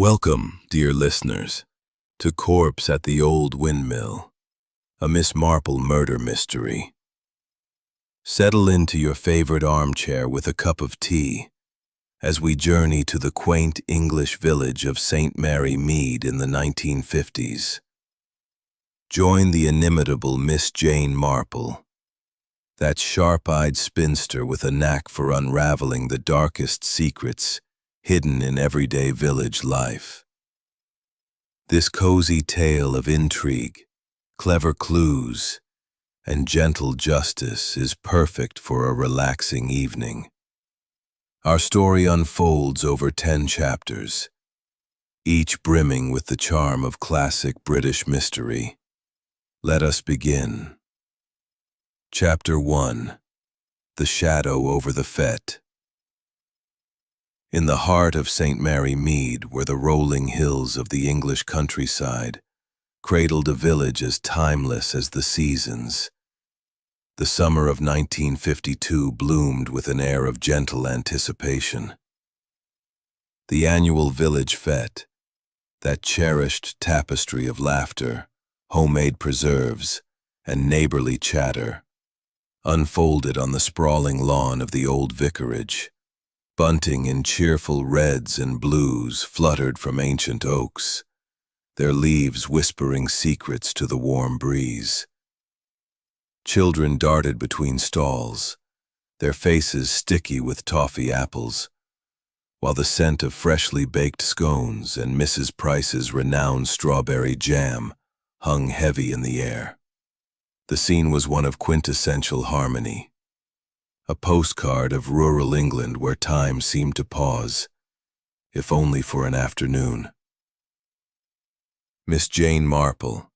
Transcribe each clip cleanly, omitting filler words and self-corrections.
Welcome, dear listeners, to Corpse at the Old Windmill, a Miss Marple Murder Mystery. Settle into your favorite armchair with a cup of tea as we journey to the quaint English village of St. Mary Mead in the 1950s. Join the inimitable Miss Jane Marple, that sharp-eyed spinster with a knack for unraveling the darkest secrets hidden in everyday village life. This cozy tale of intrigue, clever clues, and gentle justice is perfect for a relaxing evening. Our story unfolds over 10 chapters, each brimming with the charm of classic British mystery. Let us begin. Chapter 1. The Shadow over the Fete. In the heart of St. Mary Mead, where the rolling hills of the English countryside cradled a village as timeless as the seasons, the summer of 1952 bloomed with an air of gentle anticipation. The annual village fete, that cherished tapestry of laughter, homemade preserves, and neighborly chatter, unfolded on the sprawling lawn of the old vicarage. Bunting in cheerful reds and blues fluttered from ancient oaks, their leaves whispering secrets to the warm breeze. Children darted between stalls, their faces sticky with toffee apples, while the scent of freshly baked scones and Mrs. Price's renowned strawberry jam hung heavy in the air. The scene was one of quintessential harmony, a postcard of rural England where time seemed to pause, if only for an afternoon. Miss Jane Marple,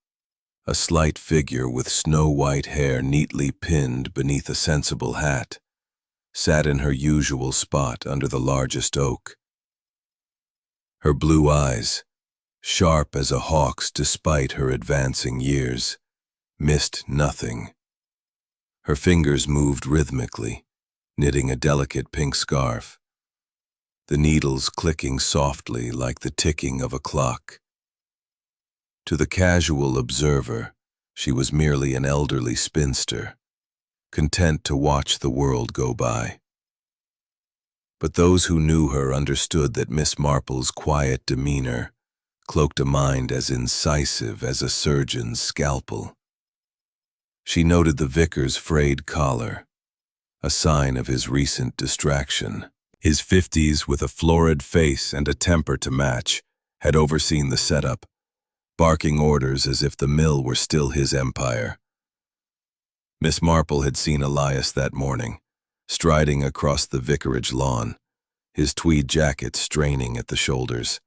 a slight figure with snow-white hair neatly pinned beneath a sensible hat, sat in her usual spot under the largest oak. Her blue eyes, sharp as a hawk's despite her advancing years, missed nothing. Her fingers moved rhythmically, knitting a delicate pink scarf, the needles clicking softly like the ticking of a clock. To the casual observer, she was merely an elderly spinster, content to watch the world go by. But those who knew her understood that Miss Marple's quiet demeanor cloaked a mind as incisive as a surgeon's scalpel. She noted the vicar's frayed collar, a sign of his recent distraction. His 50s, with a florid face and a temper to match, had overseen the setup, barking orders as if the mill were still his empire. Miss Marple had seen Elias that morning, striding across the vicarage lawn, his tweed jacket straining at the shoulders.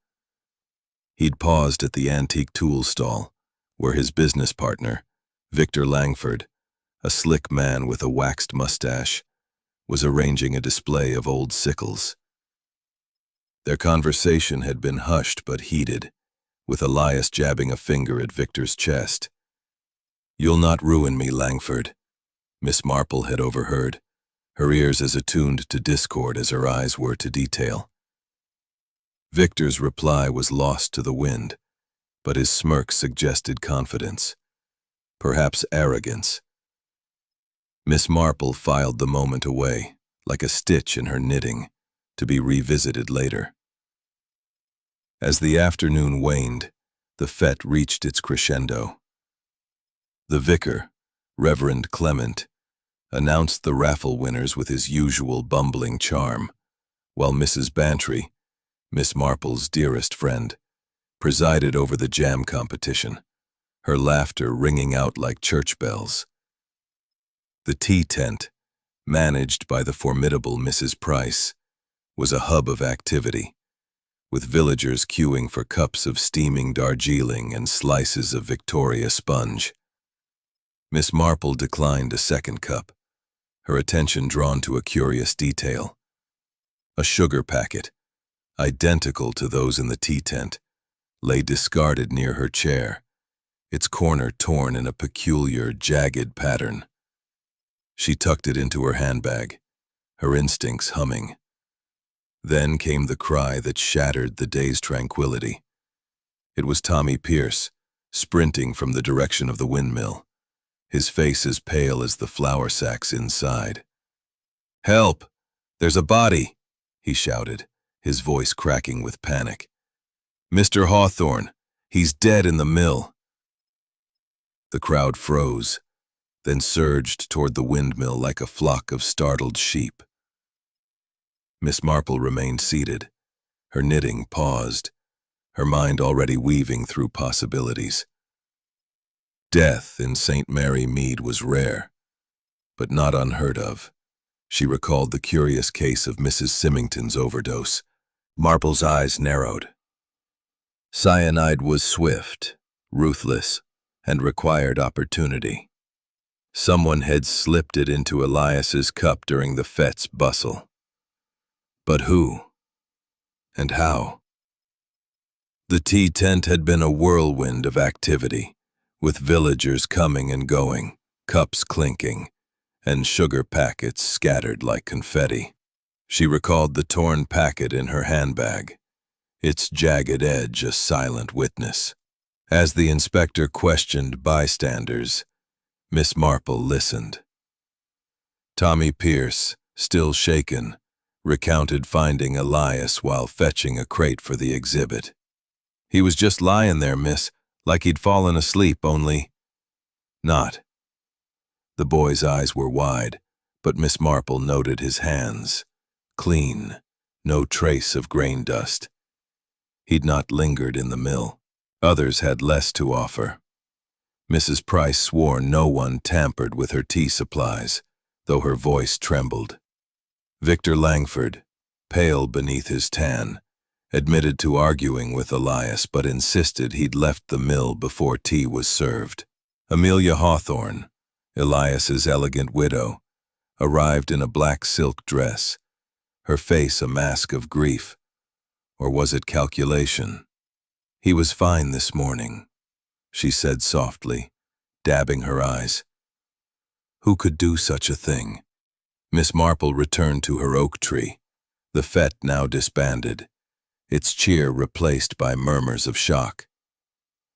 He'd paused at the antique tool stall, where his business partner, Victor Langford, a slick man with a waxed mustache, was arranging a display of old sickles. Their conversation had been hushed but heated, with Elias jabbing a finger at Victor's chest. "You'll not ruin me, Langford," Miss Marple had overheard, her ears as attuned to discord as her eyes were to detail. Victor's reply was lost to the wind, but his smirk suggested confidence, perhaps arrogance. Miss Marple filed the moment away, like a stitch in her knitting, to be revisited later. As the afternoon waned, the fete reached its crescendo. The vicar, Reverend Clement, announced the raffle winners with his usual bumbling charm, while Mrs. Bantry, Miss Marple's dearest friend, presided over the jam competition, her laughter ringing out like church bells. The tea tent, managed by the formidable Mrs. Price, was a hub of activity, with villagers queuing for cups of steaming Darjeeling and slices of Victoria sponge. Miss Marple declined a second cup, her attention drawn to a curious detail. A sugar packet, identical to those in the tea tent, lay discarded near her chair, its corner torn in a peculiar, jagged pattern. She tucked it into her handbag, her instincts humming. Then came the cry that shattered the day's tranquility. It was Tommy Pierce, sprinting from the direction of the windmill, his face as pale as the flour sacks inside. "Help! There's a body!" he shouted, his voice cracking with panic. "Mr. Hawthorne, he's dead in the mill." The crowd froze, then surged toward the windmill like a flock of startled sheep. Miss Marple remained seated, her knitting paused, her mind already weaving through possibilities. Death in St. Mary Mead was rare, but not unheard of. She recalled the curious case of Mrs. Symington's overdose. Marple's eyes narrowed. Cyanide was swift, ruthless, and required opportunity. Someone had slipped it into Elias's cup during the fête's bustle. But who? And how? The tea tent had been a whirlwind of activity, with villagers coming and going, cups clinking, and sugar packets scattered like confetti. She recalled the torn packet in her handbag, its jagged edge a silent witness. As the inspector questioned bystanders, Miss Marple listened. Tommy Pierce, still shaken, recounted finding Elias while fetching a crate for the exhibit. "He was just lying there, miss, like he'd fallen asleep, only not." The boy's eyes were wide, but Miss Marple noted his hands. Clean, no trace of grain dust. He'd not lingered in the mill. Others had less to offer. Mrs. Price swore no one tampered with her tea supplies, though her voice trembled. Victor Langford, pale beneath his tan, admitted to arguing with Elias but insisted he'd left the mill before tea was served. Amelia Hawthorne, Elias's elegant widow, arrived in a black silk dress, her face a mask of grief. Or was it calculation? "He was fine this morning," she said softly, dabbing her eyes. Who could do such a thing? Miss Marple returned to her oak tree, the fête now disbanded, its cheer replaced by murmurs of shock.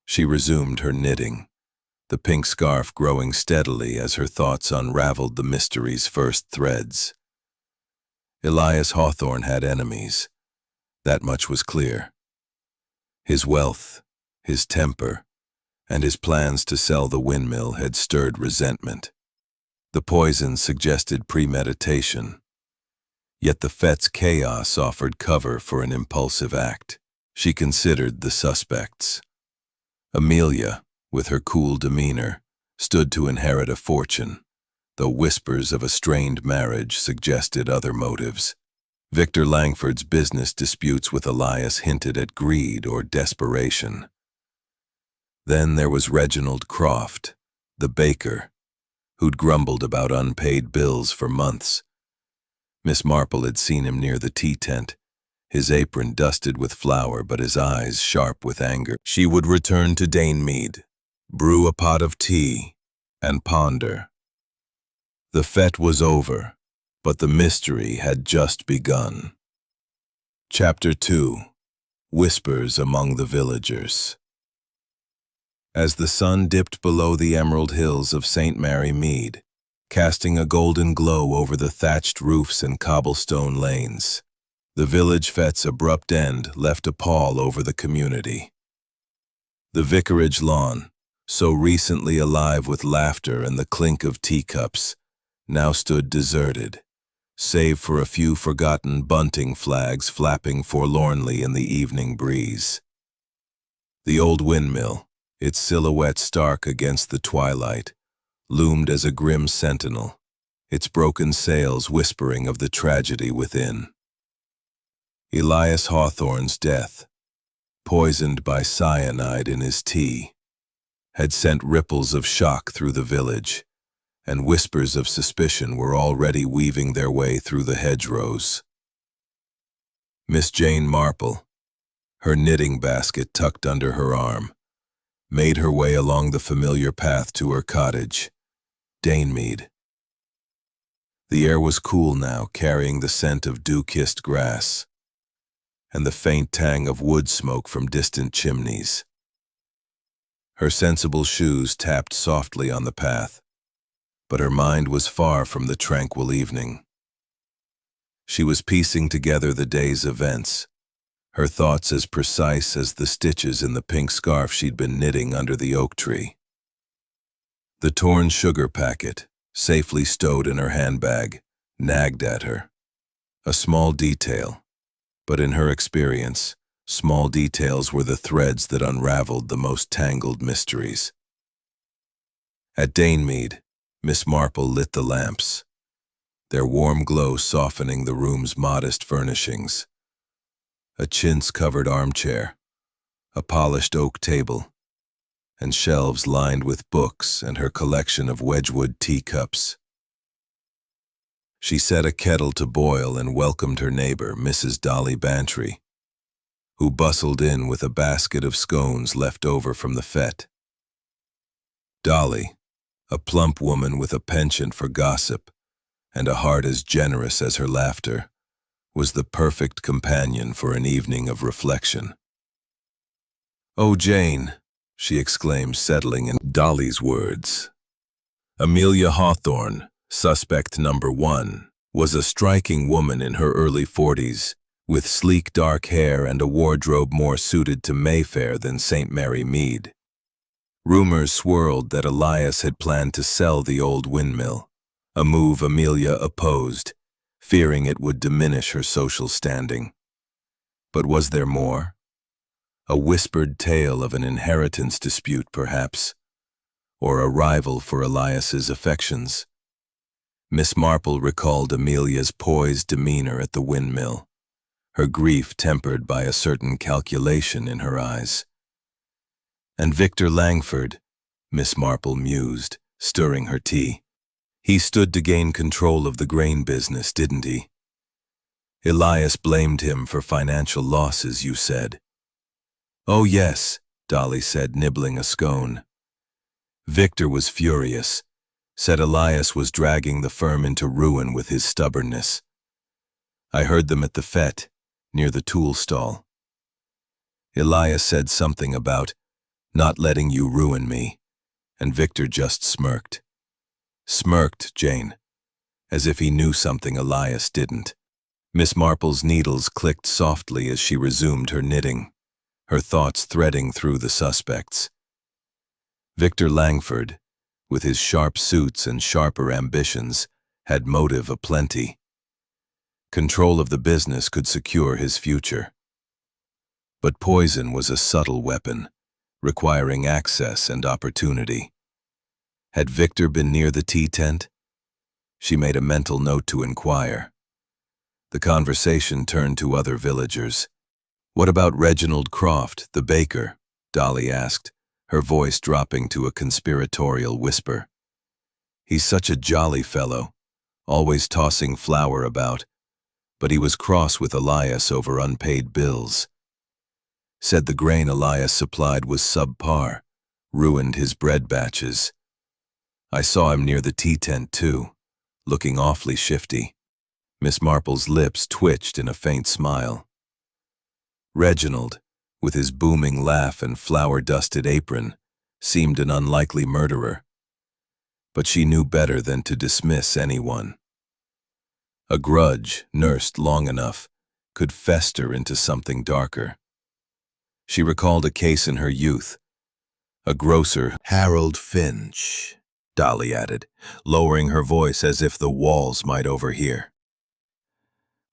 She resumed her knitting, the pink scarf growing steadily as her thoughts unraveled the mystery's first threads. Elias Hawthorne had enemies. That much was clear. His wealth, his temper, and his plans to sell the windmill had stirred resentment. The poison suggested premeditation. Yet the fête's chaos offered cover for an impulsive act. She considered the suspects. Amelia, with her cool demeanor, stood to inherit a fortune, though whispers of a strained marriage suggested other motives. Victor Langford's business disputes with Elias hinted at greed or desperation. Then there was Reginald Croft, the baker, who'd grumbled about unpaid bills for months. Miss Marple had seen him near the tea tent, his apron dusted with flour but his eyes sharp with anger. She would return to Mead, brew a pot of tea, and ponder. The fête was over, but the mystery had just begun. Chapter 2. Whispers Among the Villagers. As the sun dipped below the emerald hills of St. Mary Mead, casting a golden glow over the thatched roofs and cobblestone lanes, the village fête's abrupt end left a pall over the community. The vicarage lawn, so recently alive with laughter and the clink of teacups, now stood deserted, save for a few forgotten bunting flags flapping forlornly in the evening breeze. The old windmill, its silhouette stark against the twilight, loomed as a grim sentinel, its broken sails whispering of the tragedy within. Elias Hawthorne's death, poisoned by cyanide in his tea, had sent ripples of shock through the village, and whispers of suspicion were already weaving their way through the hedgerows. Miss Jane Marple, her knitting basket tucked under her arm, made her way along the familiar path to her cottage, Mead. The air was cool now, carrying the scent of dew-kissed grass. and the faint tang of wood smoke from distant chimneys. Her sensible shoes tapped softly on the path, but her mind was far from the tranquil evening. She was piecing together the day's events, her thoughts as precise as the stitches in the pink scarf she'd been knitting under the oak tree. The torn sugar packet, safely stowed in her handbag, nagged at her. A small detail, but in her experience, small details were the threads that unraveled the most tangled mysteries. At Mead, Miss Marple lit the lamps, their warm glow softening the room's modest furnishings. A chintz-covered armchair, a polished oak table, and shelves lined with books and her collection of Wedgwood teacups. She set a kettle to boil and welcomed her neighbor, Mrs. Dolly Bantry, who bustled in with a basket of scones left over from the fete. Dolly, a plump woman with a penchant for gossip and a heart as generous as her laughter, was the perfect companion for an evening of reflection. "Oh, Jane," she exclaimed, settling in Dolly's words. Amelia Hawthorne, suspect number 1, was a striking woman in her early 40s, with sleek dark hair and a wardrobe more suited to Mayfair than St. Mary Mead. Rumors swirled that Elias had planned to sell the Old Windmill, a move Amelia opposed, fearing it would diminish her social standing. But was there more? A whispered tale of an inheritance dispute, perhaps, or a rival for Elias's affections? Miss Marple recalled Amelia's poised demeanor at the windmill, her grief tempered by a certain calculation in her eyes. And Victor Langford, Miss Marple mused, stirring her tea. He stood to gain control of the grain business, didn't he? Elias blamed him for financial losses, you said. "Oh yes," Dolly said, nibbling a scone. Victor was furious, said Elias was dragging the firm into ruin with his stubbornness. I heard them at the fete, near the tool stall. Elias said something about not letting you ruin me, and Victor just smirked. Smirked, Jane, as if he knew something Elias didn't. Miss Marple's needles clicked softly as she resumed her knitting, her thoughts threading through the suspects. Victor Langford, with his sharp suits and sharper ambitions, had motive aplenty. Control of the business could secure his future. But poison was a subtle weapon, requiring access and opportunity. Had Victor been near the tea tent? She made a mental note to inquire. The conversation turned to other villagers. "What about Reginald Croft, the baker?" Dolly asked, her voice dropping to a conspiratorial whisper. "He's such a jolly fellow, always tossing flour about, but he was cross with Elias over unpaid bills. Said the grain Elias supplied was subpar, ruined his bread batches. I saw him near the tea tent too, looking awfully shifty." Miss Marple's lips twitched in a faint smile. Reginald, with his booming laugh and flour-dusted apron, seemed an unlikely murderer, but she knew better than to dismiss anyone. A grudge, nursed long enough, could fester into something darker. She recalled a case in her youth. A grocer, Harold Finch, Dolly added, lowering her voice as if the walls might overhear.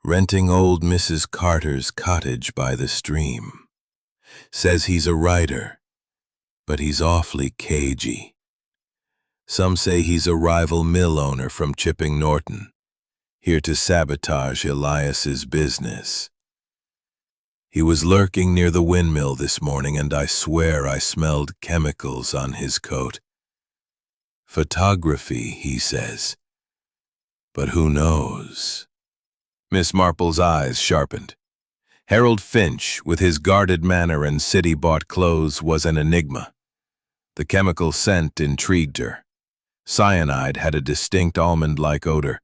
"Renting old Mrs. Carter's cottage by the stream. Says he's a writer, but he's awfully cagey. Some say he's a rival mill owner from Chipping Norton, here to sabotage Elias's business. He was lurking near the windmill this morning, and I swear I smelled chemicals on his coat. Photography, he says. But who knows?" Miss Marple's eyes sharpened. Harold Finch, with his guarded manner and city-bought clothes, was an enigma. The chemical scent intrigued her. Cyanide had a distinct almond-like odor,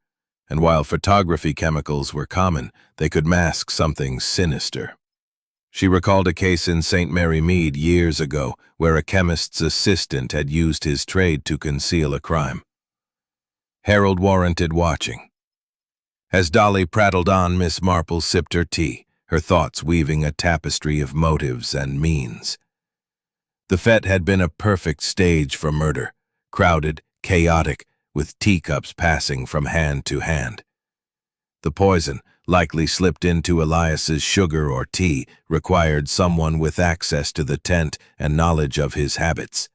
and while photography chemicals were common, they could mask something sinister. She recalled a case in St. Mary Mead years ago where a chemist's assistant had used his trade to conceal a crime. Harold warranted watching. As Dolly prattled on, Miss Marple sipped her tea, her thoughts weaving a tapestry of motives and means. The fete had been a perfect stage for murder, crowded, chaotic, with teacups passing from hand to hand. The poison, likely slipped into Elias's sugar or tea, required someone with access to the tent and knowledge of his habits.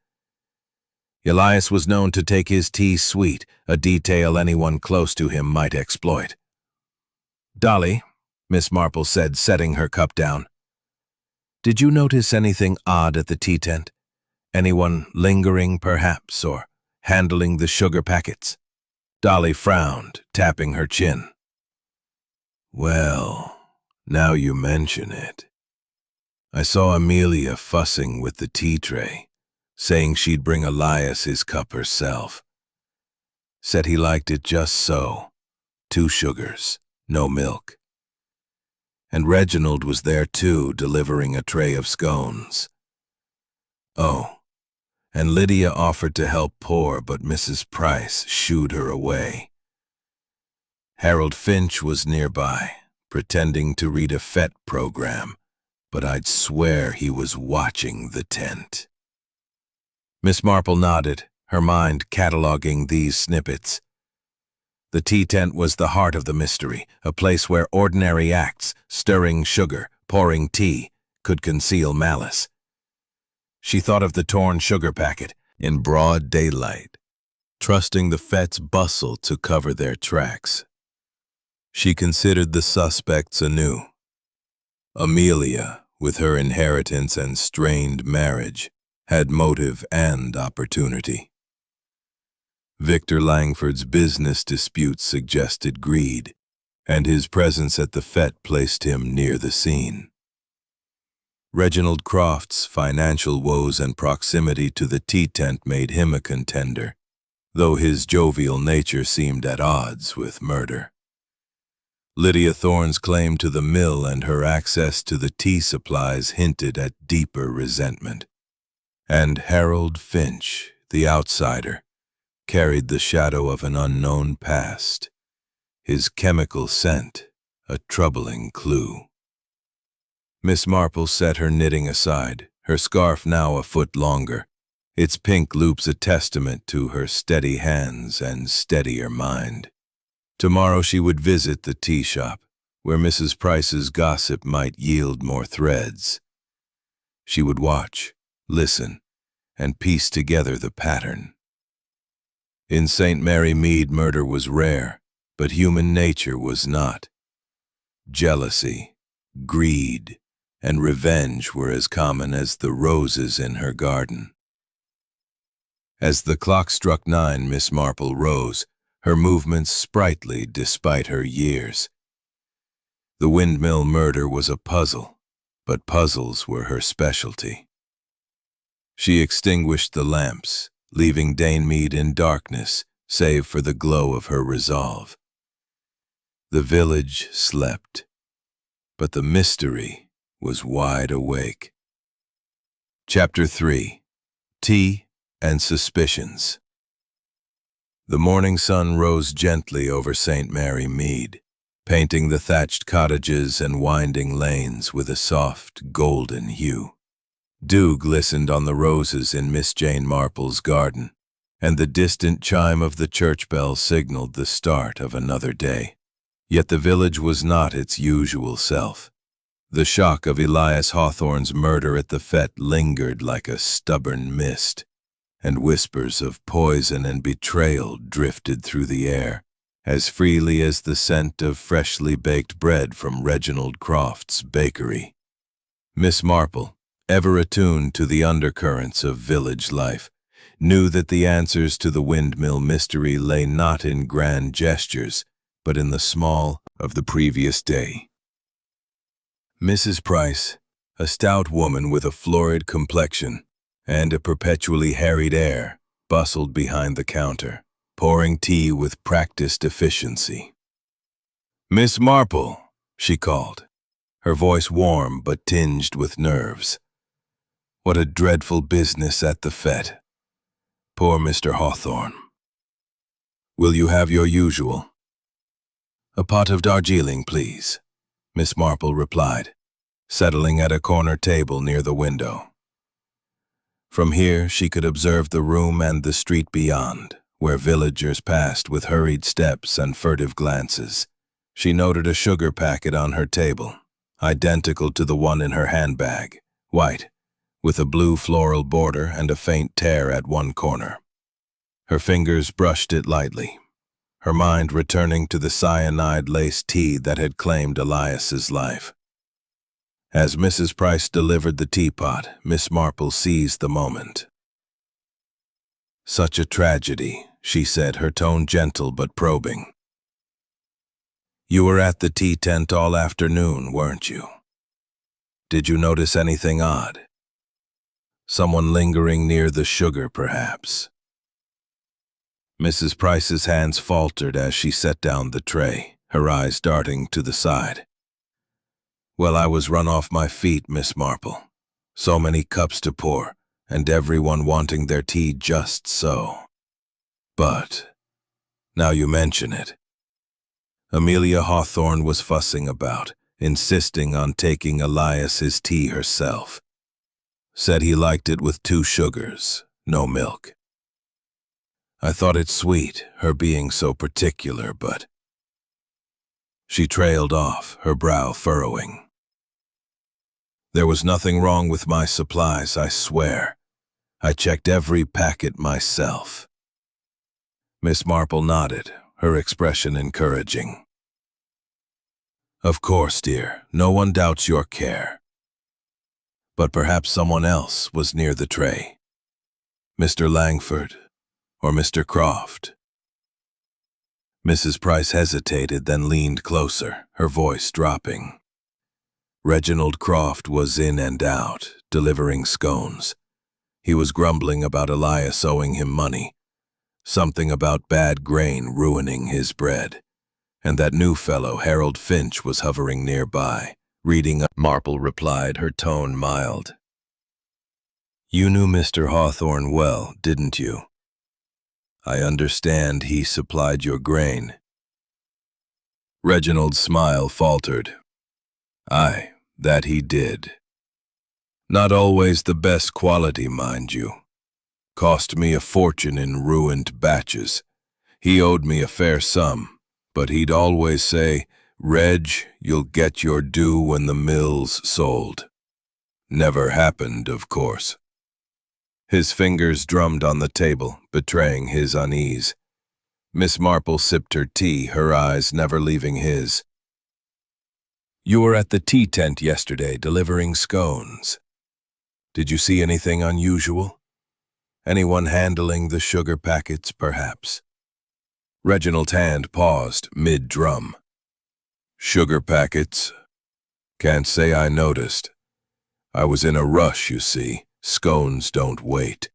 Elias was known to take his tea sweet, a detail anyone close to him might exploit. "Dolly," Miss Marple said, setting her cup down, "did you notice anything odd at the tea tent? Anyone lingering, perhaps, or handling the sugar packets?" Dolly frowned, tapping her chin. "Well, now you mention it. I saw Amelia fussing with the tea tray, saying she'd bring Elias his cup herself. Said he liked it just so, 2 sugars, no milk. And Reginald was there too, delivering a tray of scones. Oh, and Lydia offered to help pour, but Mrs. Price shooed her away. Harold Finch was nearby, pretending to read a fete program, but I'd swear he was watching the tent." Miss Marple nodded, her mind cataloging these snippets. The tea tent was the heart of the mystery, a place where ordinary acts, stirring sugar, pouring tea, could conceal malice. She thought of the torn sugar packet in broad daylight, trusting the fete's bustle to cover their tracks. She considered the suspects anew. Amelia, with her inheritance and strained marriage, had motive and opportunity. Victor Langford's business disputes suggested greed, and his presence at the fete placed him near the scene. Reginald Croft's financial woes and proximity to the tea tent made him a contender, though his jovial nature seemed at odds with murder. Lydia Thorne's claim to the mill and her access to the tea supplies hinted at deeper resentment. And Harold Finch, the outsider, carried the shadow of an unknown past, his chemical scent a troubling clue. Miss Marple set her knitting aside, her scarf now a foot longer, its pink loops a testament to her steady hands and steadier mind. Tomorrow she would visit the tea shop, where Mrs. Price's gossip might yield more threads. She would watch, listen, and piece together the pattern. In St. Mary Mead, murder was rare, but human nature was not. Jealousy, greed, and revenge were as common as the roses in her garden. As the clock struck 9, Miss Marple rose, her movements sprightly despite her years. The Windmill murder was a puzzle, but puzzles were her specialty. She extinguished the lamps, leaving Dame Mead in darkness, save for the glow of her resolve. The village slept, but the mystery was wide awake. Chapter 3. Tea and Suspicions. The morning sun rose gently over St. Mary Mead, painting the thatched cottages and winding lanes with a soft, golden hue. Dew glistened on the roses in Miss Jane Marple's garden, and the distant chime of the church bell signaled the start of another day. Yet the village was not its usual self. The shock of Elias Hawthorne's murder at the fete lingered like a stubborn mist, and whispers of poison and betrayal drifted through the air, as freely as the scent of freshly baked bread from Reginald Croft's bakery. Miss Marple, ever attuned to the undercurrents of village life, knew that the answers to the Windmill mystery lay not in grand gestures, but in the small of the previous day. Mrs. Price, a stout woman with a florid complexion and a perpetually harried air, bustled behind the counter, pouring tea with practiced efficiency. "Miss Marple," she called. her voice warm but tinged with nerves. What a dreadful business at the fete. Poor Mr. Hawthorne. Will you have your usual? A pot of Darjeeling, please, Miss Marple replied, settling at a corner table near the window. From here she could observe the room and the street beyond, where villagers passed with hurried steps and furtive glances. She noted a sugar packet on her table, identical to the one in her handbag, white, with a blue floral border and a faint tear at one corner. Her fingers brushed it lightly, her mind returning to the cyanide-laced tea that had claimed Elias's life. As Mrs. Price delivered the teapot, Miss Marple seized the moment. Such a tragedy, she said, her tone gentle but probing. You were at the tea tent all afternoon, weren't you? Did you notice anything odd? Someone lingering near the sugar, perhaps? Mrs. Price's hands faltered as she set down the tray, her eyes darting to the side. Well, I was run off my feet, Miss Marple. So many cups to pour, and everyone wanting their tea just so. But, now you mention it, Amelia Hawthorne was fussing about, insisting on taking Elias's tea herself. Said he liked it with 2 sugars, no milk. I thought it sweet, her being so particular, but... She trailed off, her brow furrowing. There was nothing wrong with my supplies, I swear. I checked every packet myself. Miss Marple nodded, her expression encouraging. Of course, dear, no one doubts your care. But perhaps someone else was near the tray. Mr. Langford, or Mr. Croft. Mrs. Price hesitated, then leaned closer, her voice dropping. Reginald Croft was in and out, delivering scones. He was grumbling about Elias owing him money, something about bad grain ruining his bread, and that new fellow, Harold Finch, was hovering nearby, reading. Marple replied, her tone mild. You knew Mr. Hawthorne well, didn't you? I understand he supplied your grain. Reginald's smile faltered. Aye, that he did. Not always the best quality, mind you. Cost me a fortune in ruined batches. He owed me a fair sum, but he'd always say, Reg, you'll get your due when the mill's sold. Never happened, of course. His fingers drummed on the table, betraying his unease. Miss Marple sipped her tea, her eyes never leaving his. You were at the tea tent yesterday delivering scones. Did you see anything unusual? Anyone handling the sugar packets, perhaps? Reginald's hand paused mid-drum. Sugar packets? Can't say I noticed. I was in a rush, you see. Scones don't wait.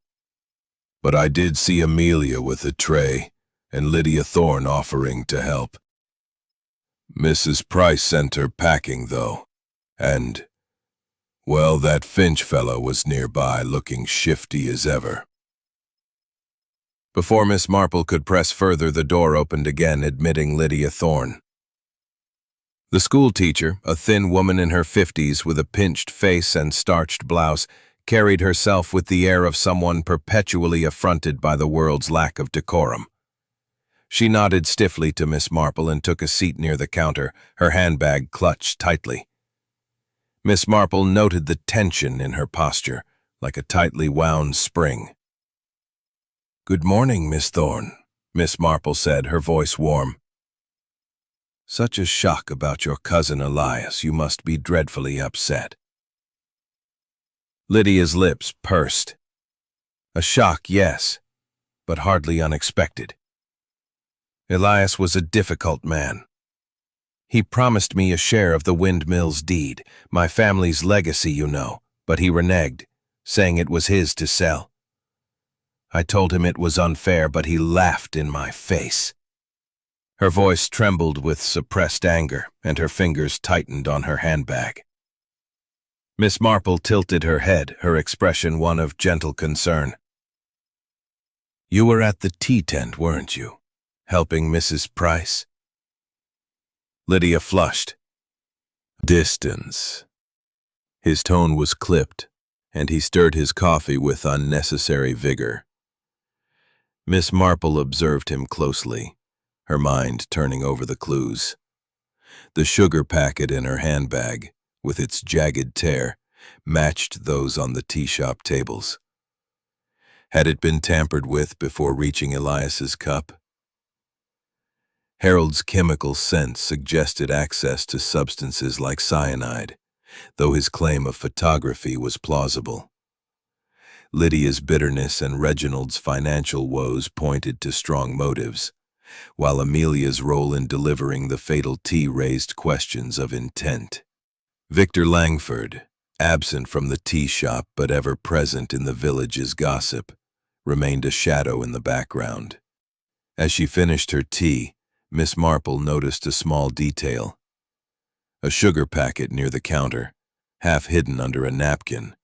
But I did see Amelia with a tray, and Lydia Thorne offering to help. Mrs. Price sent her packing, though, and, well, that Finch fellow was nearby, looking shifty as ever. Before Miss Marple could press further, the door opened again, admitting Lydia Thorne. The schoolteacher, a thin woman in her 50s with a pinched face and starched blouse, carried herself with the air of someone perpetually affronted by the world's lack of decorum. She nodded stiffly to Miss Marple and took a seat near the counter, her handbag clutched tightly. Miss Marple noted the tension in her posture, like a tightly wound spring. Good morning, Miss Thorne, Miss Marple said, her voice warm. Such a shock about your cousin Elias, you must be dreadfully upset. Lydia's lips pursed. A shock, yes, but hardly unexpected. Elias was a difficult man. He promised me a share of the windmill's deed, my family's legacy, you know, but he reneged, saying it was his to sell. I told him it was unfair, but he laughed in my face. Her voice trembled with suppressed anger, and her fingers tightened on her handbag. Miss Marple tilted her head, her expression one of gentle concern. "You were at the tea tent, weren't you? Helping Mrs. Price?" Lydia flushed. "Distance." His tone was clipped, and he stirred his coffee with unnecessary vigor. Miss Marple observed him closely, her mind turning over the clues. The sugar packet in her handbag, with its jagged tear, matched those on the tea shop tables. Had it been tampered with before reaching Elias's cup? Harold's chemical scent suggested access to substances like cyanide, though his claim of photography was plausible. Lydia's bitterness and Reginald's financial woes pointed to strong motives, while Amelia's role in delivering the fatal tea raised questions of intent. Victor Langford, absent from the tea shop but ever present in the village's gossip, remained a shadow in the background. As she finished her tea, Miss Marple noticed a small detail. A sugar packet near the counter, half hidden under a napkin,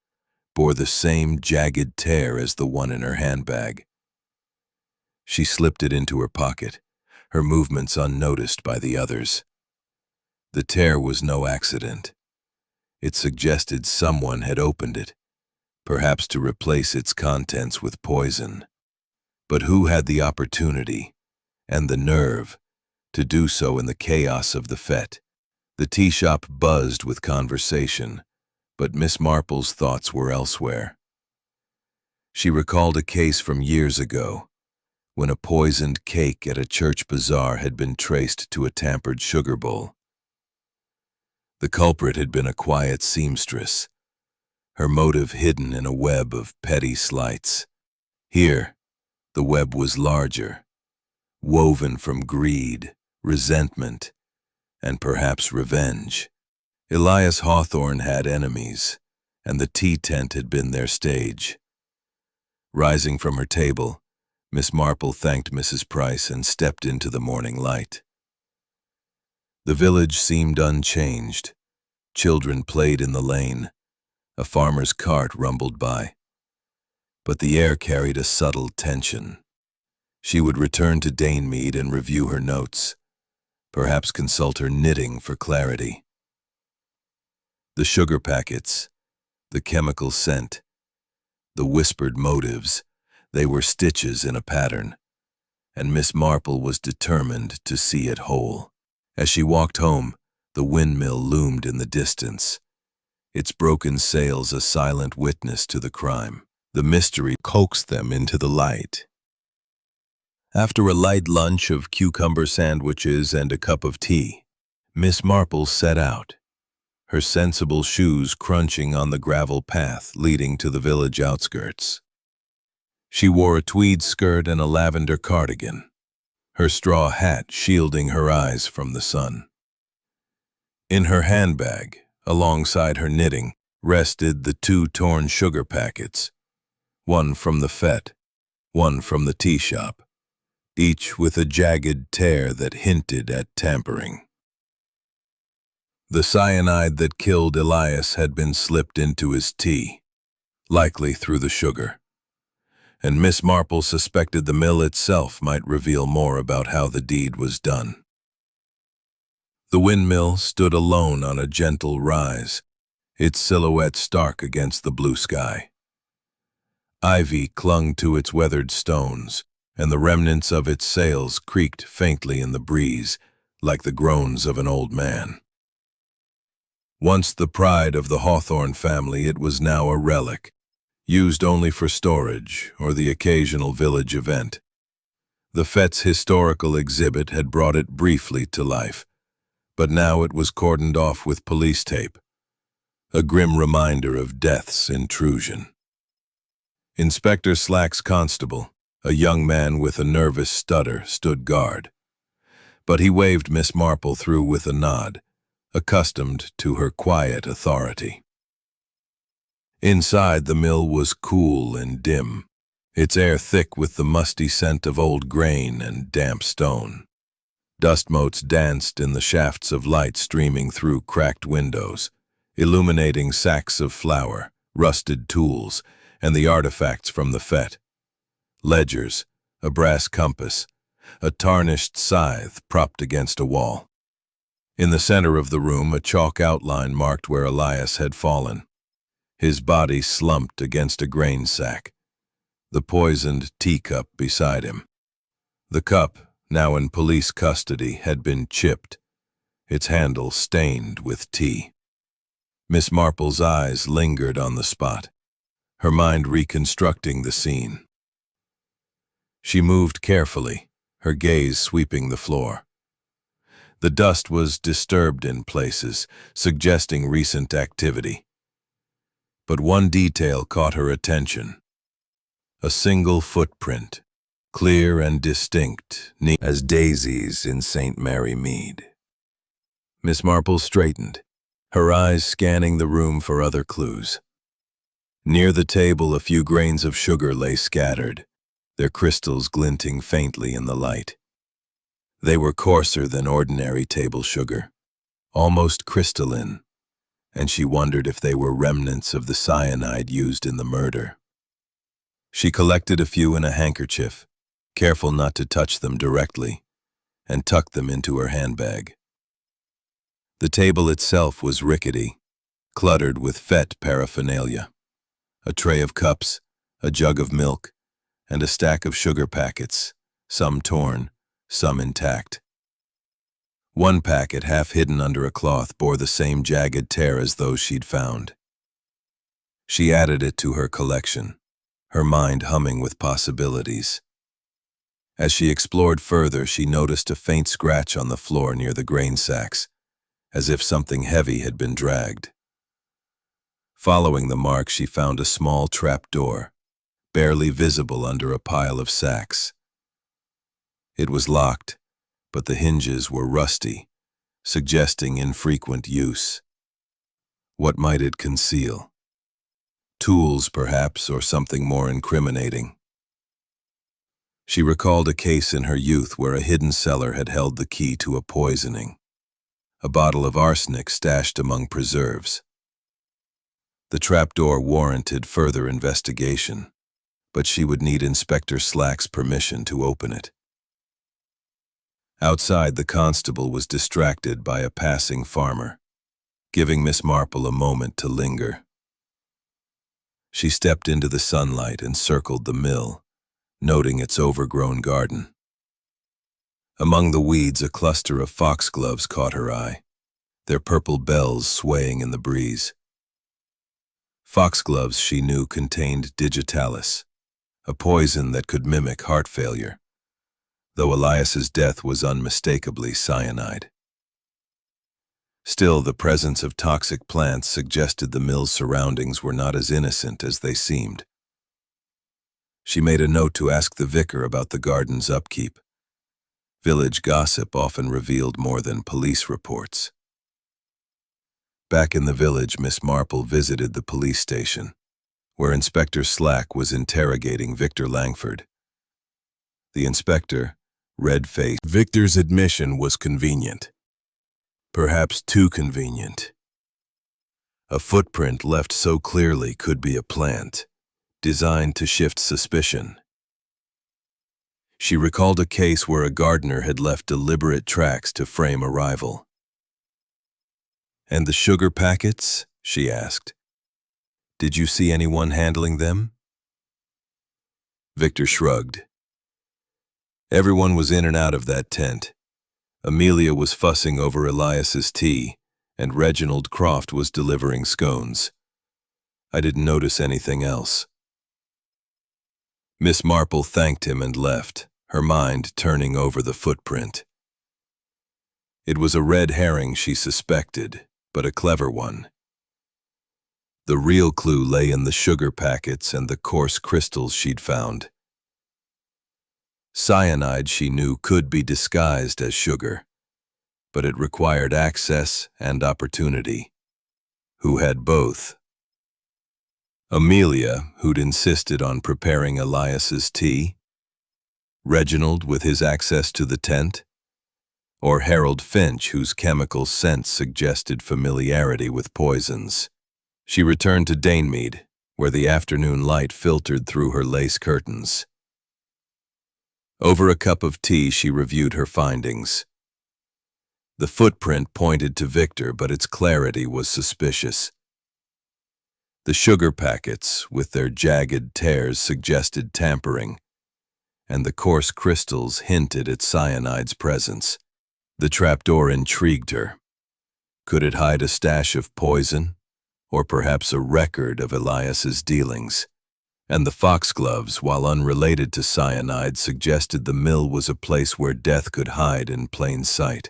bore the same jagged tear as the one in her handbag. She slipped it into her pocket, her movements unnoticed by the others. The tear was no accident. It suggested someone had opened it, perhaps to replace its contents with poison. But who had the opportunity, and the nerve, to do so in the chaos of the fete? The tea shop buzzed with conversation, but Miss Marple's thoughts were elsewhere. She recalled a case from years ago, when a poisoned cake at a church bazaar had been traced to a tampered sugar bowl. The culprit had been a quiet seamstress, her motive hidden in a web of petty slights. Here, the web was larger, woven from greed, resentment, and perhaps revenge. Elias Hawthorne had enemies, and the tea tent had been their stage. Rising from her table, Miss Marple thanked Mrs. Price and stepped into the morning light. The village seemed unchanged. Children played in the lane. A farmer's cart rumbled by. But the air carried a subtle tension. She would return to Mead and review her notes, perhaps consult her knitting for clarity. The sugar packets, the chemical scent, the whispered motives, they were stitches in a pattern, and Miss Marple was determined to see it whole. As she walked home, the windmill loomed in the distance, its broken sails a silent witness to the crime. The mystery coaxed them into the light. After a light lunch of cucumber sandwiches and a cup of tea, Miss Marple set out, her sensible shoes crunching on the gravel path leading to the village outskirts. She wore a tweed skirt and a lavender cardigan, her straw hat shielding her eyes from the sun. In her handbag, alongside her knitting, rested the 2 torn sugar packets, one from the fete, one from the tea shop, each with a jagged tear that hinted at tampering. The cyanide that killed Elias had been slipped into his tea, likely through the sugar, and Miss Marple suspected the mill itself might reveal more about how the deed was done. The windmill stood alone on a gentle rise, its silhouette stark against the blue sky. Ivy clung to its weathered stones, and the remnants of its sails creaked faintly in the breeze, like the groans of an old man. Once the pride of the Hawthorne family, it was now a relic, used only for storage or the occasional village event. The fete's historical exhibit had brought it briefly to life, but now it was cordoned off with police tape, a grim reminder of death's intrusion. Inspector Slack's constable, a young man with a nervous stutter, stood guard, but he waved Miss Marple through with a nod, accustomed to her quiet authority. Inside, the mill was cool and dim, its air thick with the musty scent of old grain and damp stone. Dust motes danced in the shafts of light streaming through cracked windows, illuminating sacks of flour, rusted tools, and the artifacts from the fete. Ledgers, a brass compass, a tarnished scythe propped against a wall. In the center of the room, a chalk outline marked where Elias had fallen. His body slumped against a grain sack, the poisoned teacup beside him. The cup, now in police custody, had been chipped, its handle stained with tea. Miss Marple's eyes lingered on the spot, her mind reconstructing the scene. She moved carefully, her gaze sweeping the floor. The dust was disturbed in places, suggesting recent activity. But one detail caught her attention. A single footprint, clear and distinct, as daisies in St. Mary Mead. Miss Marple straightened, her eyes scanning the room for other clues. Near the table, a few grains of sugar lay scattered, their crystals glinting faintly in the light. They were coarser than ordinary table sugar, almost crystalline, and she wondered if they were remnants of the cyanide used in the murder. She collected a few in a handkerchief, careful not to touch them directly, and tucked them into her handbag. The table itself was rickety, cluttered with fete paraphernalia. A tray of cups, a jug of milk, and a stack of sugar packets, some torn, some intact. One packet, half hidden under a cloth, bore the same jagged tear as those she'd found. She added it to her collection, her mind humming with possibilities. As she explored further, she noticed a faint scratch on the floor near the grain sacks, as if something heavy had been dragged. Following the mark, she found a small trap door, barely visible under a pile of sacks. It was locked, but the hinges were rusty, suggesting infrequent use. What might it conceal? Tools, perhaps, or something more incriminating. She recalled a case in her youth where a hidden cellar had held the key to a poisoning, a bottle of arsenic stashed among preserves. The trapdoor warranted further investigation, but she would need Inspector Slack's permission to open it. Outside, the constable was distracted by a passing farmer, giving Miss Marple a moment to linger. She stepped into the sunlight and circled the mill, noting its overgrown garden. Among the weeds, a cluster of foxgloves caught her eye, their purple bells swaying in the breeze. Foxgloves, she knew, contained digitalis, a poison that could mimic heart failure, though Elias's death was unmistakably cyanide. Still, the presence of toxic plants suggested the mill's surroundings were not as innocent as they seemed. She made a note to ask the vicar about the garden's upkeep. Village gossip often revealed more than police reports. Back in the village, Miss Marple visited the police station, where Inspector Slack was interrogating Victor Langford. The inspector, red-faced. Victor's admission was convenient. Perhaps too convenient. A footprint left so clearly could be a plant, designed to shift suspicion. She recalled a case where a gardener had left deliberate tracks to frame a rival. "And the sugar packets?" she asked. "Did you see anyone handling them?" Victor shrugged. Everyone was in and out of that tent. Amelia was fussing over Elias's tea, and Reginald Croft was delivering scones. I didn't notice anything else. Miss Marple thanked him and left, her mind turning over the footprint. It was a red herring, she suspected, but a clever one. The real clue lay in the sugar packets and the coarse crystals she'd found. Cyanide, she knew, could be disguised as sugar, but it required access and opportunity. Who had both? Amelia, who'd insisted on preparing Elias's tea? Reginald, with his access to the tent? or Harold Finch, whose chemical scent suggested familiarity with poisons. She returned to Mead, where the afternoon light filtered through her lace curtains. Over a cup of tea, she reviewed her findings. The footprint pointed to Victor, but its clarity was suspicious. The sugar packets, with their jagged tears, suggested tampering, and the coarse crystals hinted at cyanide's presence. The trapdoor intrigued her. Could it hide a stash of poison, or perhaps a record of Elias's dealings? And the foxgloves, while unrelated to cyanide, suggested the mill was a place where death could hide in plain sight.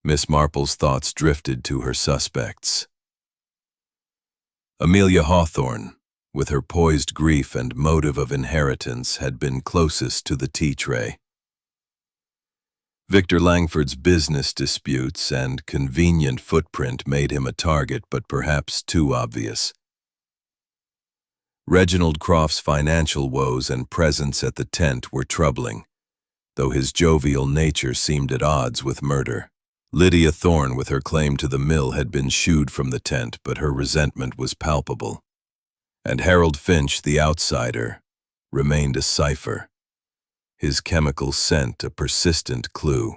Miss Marple's thoughts drifted to her suspects. Amelia Hawthorne, with her poised grief and motive of inheritance, had been closest to the tea tray. Victor Langford's business disputes and convenient footprint made him a target, but perhaps too obvious. Reginald Croft's financial woes and presence at the tent were troubling, though his jovial nature seemed at odds with murder. Lydia Thorne, with her claim to the mill, had been shooed from the tent, but her resentment was palpable. And Harold Finch, the outsider, remained a cipher, his chemical scent a persistent clue.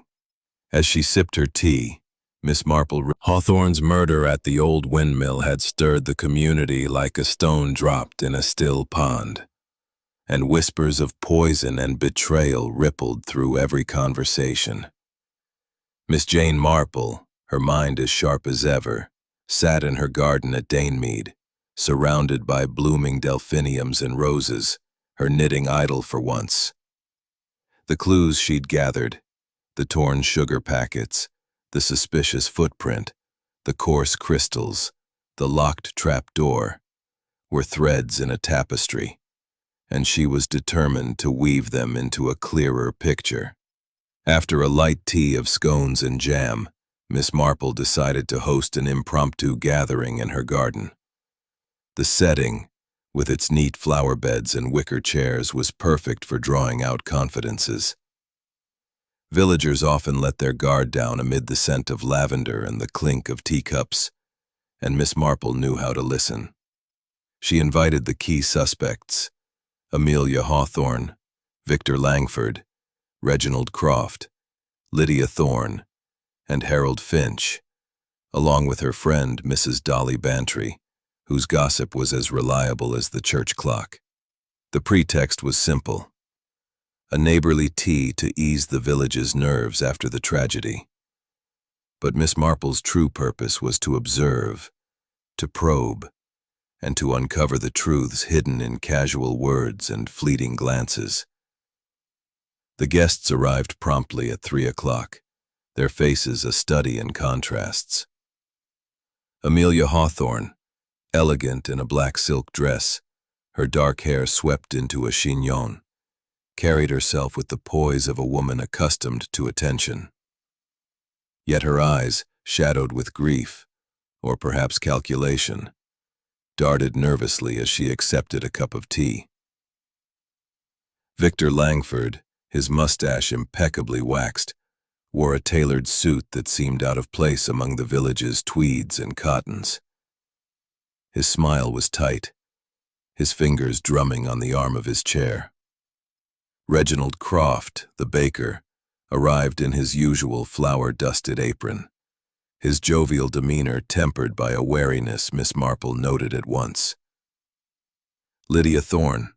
As she sipped her tea, Miss Marple Hawthorne's murder at the Old Windmill had stirred the community like a stone dropped in a still pond, and whispers of poison and betrayal rippled through every conversation. Miss Jane Marple, her mind as sharp as ever, sat in her garden at Mead, surrounded by blooming delphiniums and roses, her knitting idle for once. The clues she'd gathered, the torn sugar packets, the suspicious footprint, the coarse crystals, the locked trap door, were threads in a tapestry, and she was determined to weave them into a clearer picture. After a light tea of scones and jam, Miss Marple decided to host an impromptu gathering in her garden. The setting, with its neat flower beds and wicker chairs, was perfect for drawing out confidences. Villagers often let their guard down amid the scent of lavender and the clink of teacups, and Miss Marple knew how to listen. She invited the key suspects, Amelia Hawthorne, Victor Langford, Reginald Croft, Lydia Thorne, and Harold Finch, along with her friend Mrs. Dolly Bantry, whose gossip was as reliable as the church clock. The pretext was simple: a neighborly tea to ease the village's nerves after the tragedy. But Miss Marple's true purpose was to observe, to probe, and to uncover the truths hidden in casual words and fleeting glances. The guests arrived promptly at 3 o'clock, their faces a study in contrasts. Amelia Hawthorne, elegant in a black silk dress, her dark hair swept into a chignon, carried herself with the poise of a woman accustomed to attention. Yet her eyes, shadowed with grief, or perhaps calculation, darted nervously as she accepted a cup of tea. Victor Langford, his mustache impeccably waxed, wore a tailored suit that seemed out of place among the village's tweeds and cottons. His smile was tight, his fingers drumming on the arm of his chair. Reginald Croft, the baker, arrived in his usual flour-dusted apron, his jovial demeanor tempered by a wariness Miss Marple noted at once. Lydia Thorne,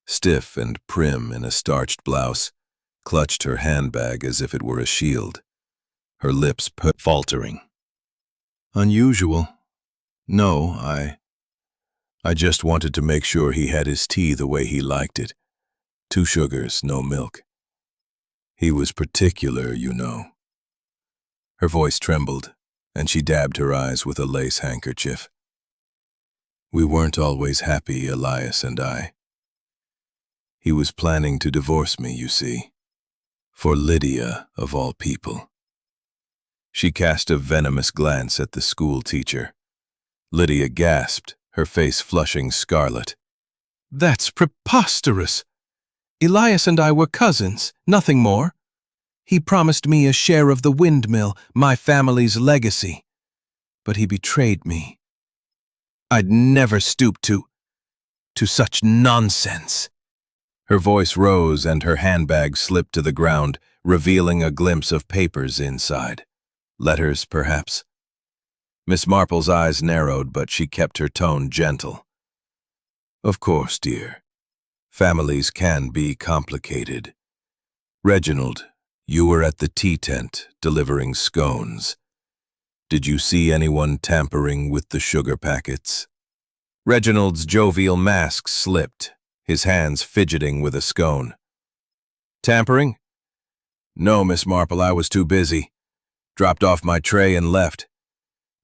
stiff and prim in a starched blouse, clutched her handbag as if it were a shield, her lips faltering. "Unusual. No, I just wanted to make sure he had his tea the way he liked it. 2 sugars, no milk. He was particular, you know." Her voice trembled, and she dabbed her eyes with a lace handkerchief. "We weren't always happy, Elias and I. He was planning to divorce me, you see. For Lydia, of all people." She cast a venomous glance at the school teacher. Lydia gasped, her face flushing scarlet. "That's preposterous! Elias and I were cousins, nothing more. He promised me a share of the windmill, my family's legacy. But he betrayed me. I'd never stoop to such nonsense." Her voice rose and her handbag slipped to the ground, revealing a glimpse of papers inside. Letters, perhaps? Miss Marple's eyes narrowed, but she kept her tone gentle. "Of course, dear. Families can be complicated. Reginald, you were at the tea tent delivering scones. Did you see anyone tampering with the sugar packets?" Reginald's jovial mask slipped, his hands fidgeting with a scone. "Tampering? No, Miss Marple, I was too busy. Dropped off my tray and left.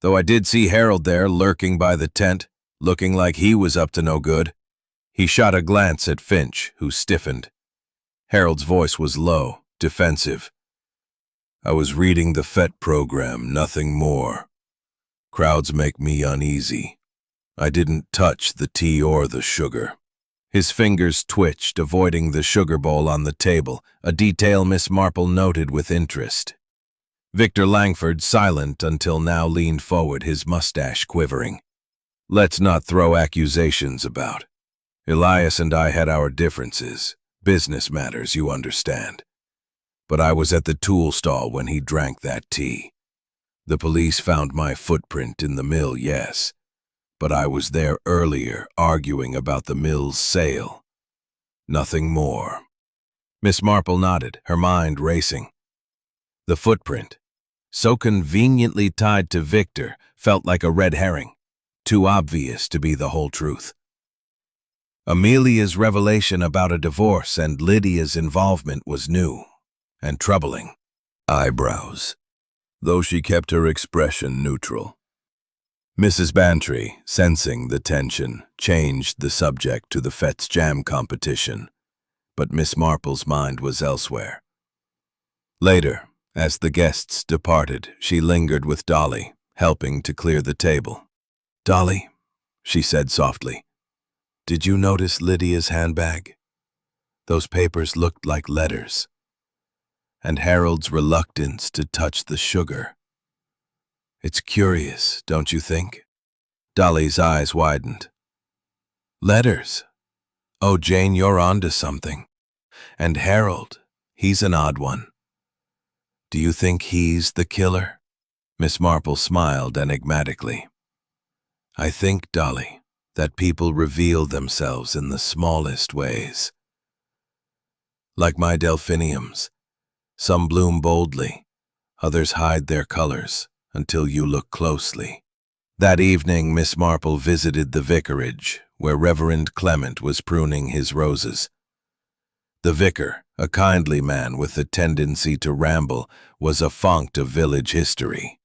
Though I did see Harold there, lurking by the tent, looking like he was up to no good." He shot a glance at Finch, who stiffened. Harold's voice was low, defensive. "I was reading the FET program, nothing more. Crowds make me uneasy. I didn't touch the tea or the sugar." His fingers twitched, avoiding the sugar bowl on the table, a detail Miss Marple noted with interest. Victor Langford, silent until now, leaned forward, his mustache quivering. "Let's not throw accusations about. Elias and I had our differences, business matters, you understand. But I was at the tool stall when he drank that tea. The police found my footprint in the mill, yes, but I was there earlier arguing about the mill's sale. Nothing more." Miss Marple nodded, her mind racing. The footprint, so conveniently tied to Victor, felt like a red herring, too obvious to be the whole truth. Amelia's revelation about a divorce and Lydia's involvement was new and troubling. Eyebrows, though she kept her expression neutral. Mrs. Bantry, sensing the tension, changed the subject to the Fet's jam competition, but Miss Marple's mind was elsewhere. Later, as the guests departed, she lingered with Dolly, helping to clear the table. "Dolly," she said softly, "did you notice Lydia's handbag? Those papers looked like letters. And Harold's reluctance to touch the sugar. It's curious, don't you think?" Dolly's eyes widened. "Letters? Oh, Jane, you're onto something. And Harold, he's an odd one. Do you think he's the killer?" Miss Marple smiled enigmatically. "I think, Dolly, that people reveal themselves in the smallest ways. Like my delphiniums, some bloom boldly, others hide their colors until you look closely." That evening, Miss Marple visited the vicarage, where Reverend Clement was pruning his roses. The vicar, a kindly man with a tendency to ramble, was a fonct of village history.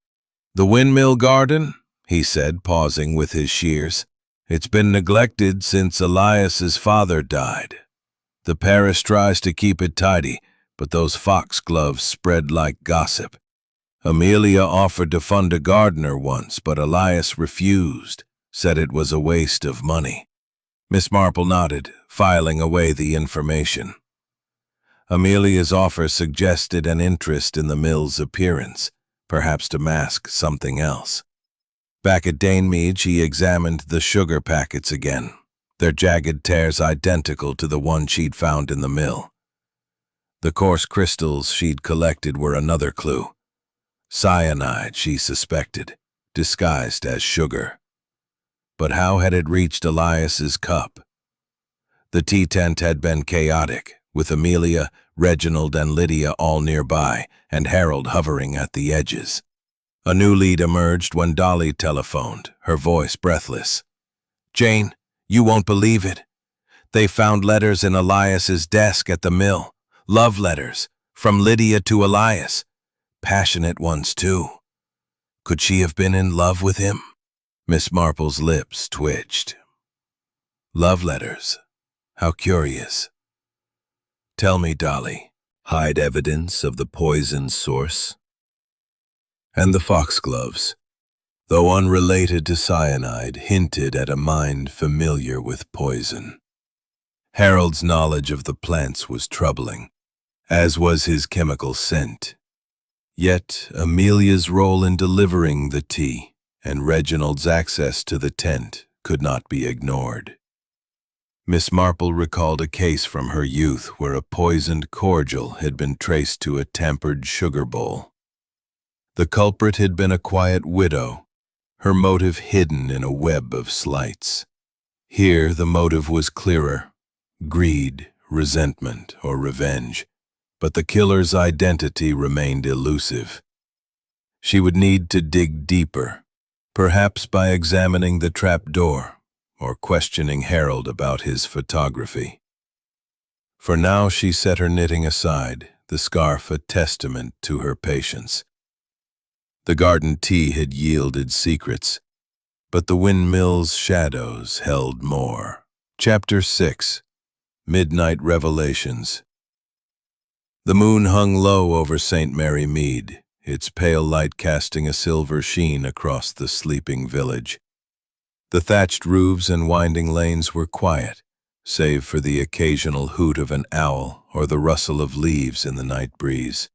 "The windmill garden," he said, pausing with his shears. "It's been neglected since Elias's father died. The parish tries to keep it tidy, but those foxgloves spread like gossip. Amelia offered to fund a gardener once, but Elias refused, said it was a waste of money." Miss Marple nodded, filing away the information. Amelia's offer suggested an interest in the mill's appearance, perhaps to mask something else. Back at Mead, she examined the sugar packets again, their jagged tears identical to the one she'd found in the mill. The coarse crystals she'd collected were another clue. Cyanide, she suspected, disguised as sugar. But how had it reached Elias's cup? The tea tent had been chaotic, with Amelia, Reginald, and Lydia all nearby, and Harold hovering at the edges. A new lead emerged when Dolly telephoned, her voice breathless. "Jane, you won't believe it. They found letters in Elias's desk at the mill. Love letters, from Lydia to Elias. Passionate ones, too. Could she have been in love with him?" Miss Marple's lips twitched. "Love letters? How curious. Tell me, Dolly." "Hide evidence of the poison's source?" And the foxgloves, though unrelated to cyanide, hinted at a mind familiar with poison. Harold's knowledge of the plants was troubling, as was his chemical scent. Yet Amelia's role in delivering the tea and Reginald's access to the tent could not be ignored. Miss Marple recalled a case from her youth where a poisoned cordial had been traced to a tampered sugar bowl. The culprit had been a quiet widow, her motive hidden in a web of slights. Here the motive was clearer: greed, resentment, or revenge, but the killer's identity remained elusive. She would need to dig deeper, perhaps by examining the trapdoor or questioning Harold about his photography. For now she set her knitting aside, the scarf a testament to her patience. The garden tea had yielded secrets, but the windmill's shadows held more. Chapter 6. Midnight Revelations. The moon hung low over St. Mary Mead, its pale light casting a silver sheen across the sleeping village. The thatched roofs and winding lanes were quiet, save for the occasional hoot of an owl or the rustle of leaves in the night breeze.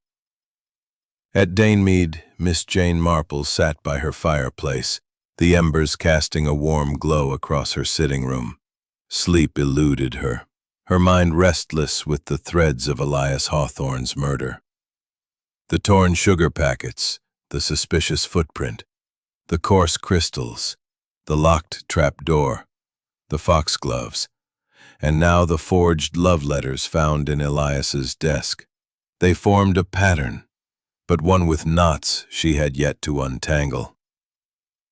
At Danemead, Miss Jane Marple sat by her fireplace, the embers casting a warm glow across her sitting room. Sleep eluded her, her mind restless with the threads of Elias Hawthorne's murder. The torn sugar packets, the suspicious footprint, the coarse crystals, the locked trapdoor, the foxgloves, and now the forged love letters found in Elias's desk. They formed a pattern, but one with knots she had yet to untangle.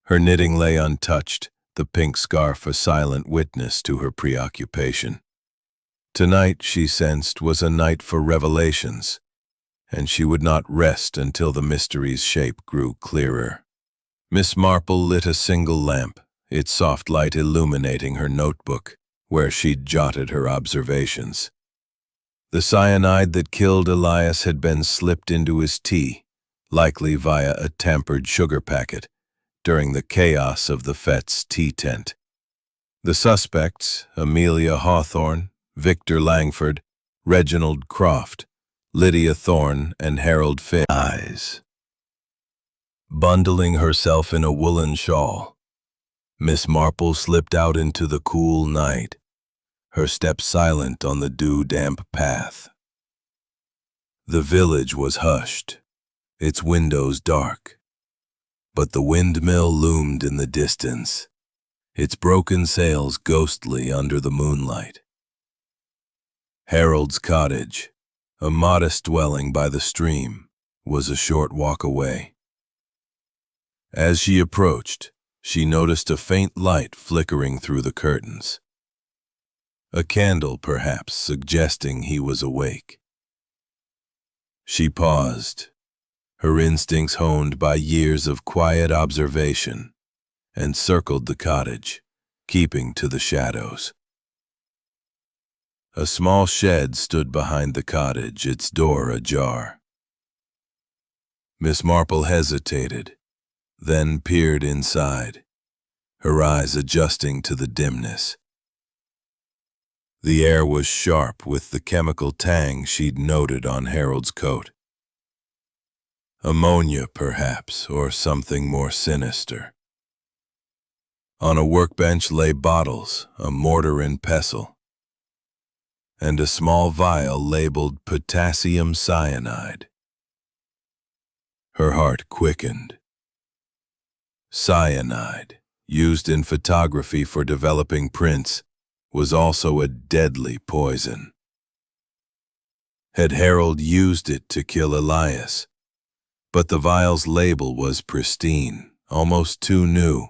Her knitting lay untouched, the pink scarf a silent witness to her preoccupation. Tonight, she sensed, was a night for revelations, and she would not rest until the mystery's shape grew clearer. Miss Marple lit a single lamp, its soft light illuminating her notebook, where she'd jotted her observations. The cyanide that killed Elias had been slipped into his tea, likely via a tampered sugar packet, during the chaos of the Fett's tea tent. The suspects, Amelia Hawthorne, Victor Langford, Reginald Croft, Lydia Thorne, and Harold Finn. Eyes. Bundling herself in a woolen shawl, Miss Marple slipped out into the cool night, her steps silent on the dew-damp path. The village was hushed, its windows dark, but the windmill loomed in the distance, its broken sails ghostly under the moonlight. Harold's cottage, a modest dwelling by the stream, was a short walk away. As she approached, she noticed a faint light flickering through the curtains. A candle, perhaps, suggesting he was awake. She paused, her instincts honed by years of quiet observation, and circled the cottage, keeping to the shadows. A small shed stood behind the cottage, its door ajar. Miss Marple hesitated, then peered inside, her eyes adjusting to the dimness. The air was sharp with the chemical tang she'd noted on Harold's coat. Ammonia, perhaps, or something more sinister. On a workbench lay bottles, a mortar and pestle, and a small vial labeled potassium cyanide. Her heart quickened. Cyanide, used in photography for developing prints, was also a deadly poison. Had Harold used it to kill Elias? But the vial's label was pristine, almost too new,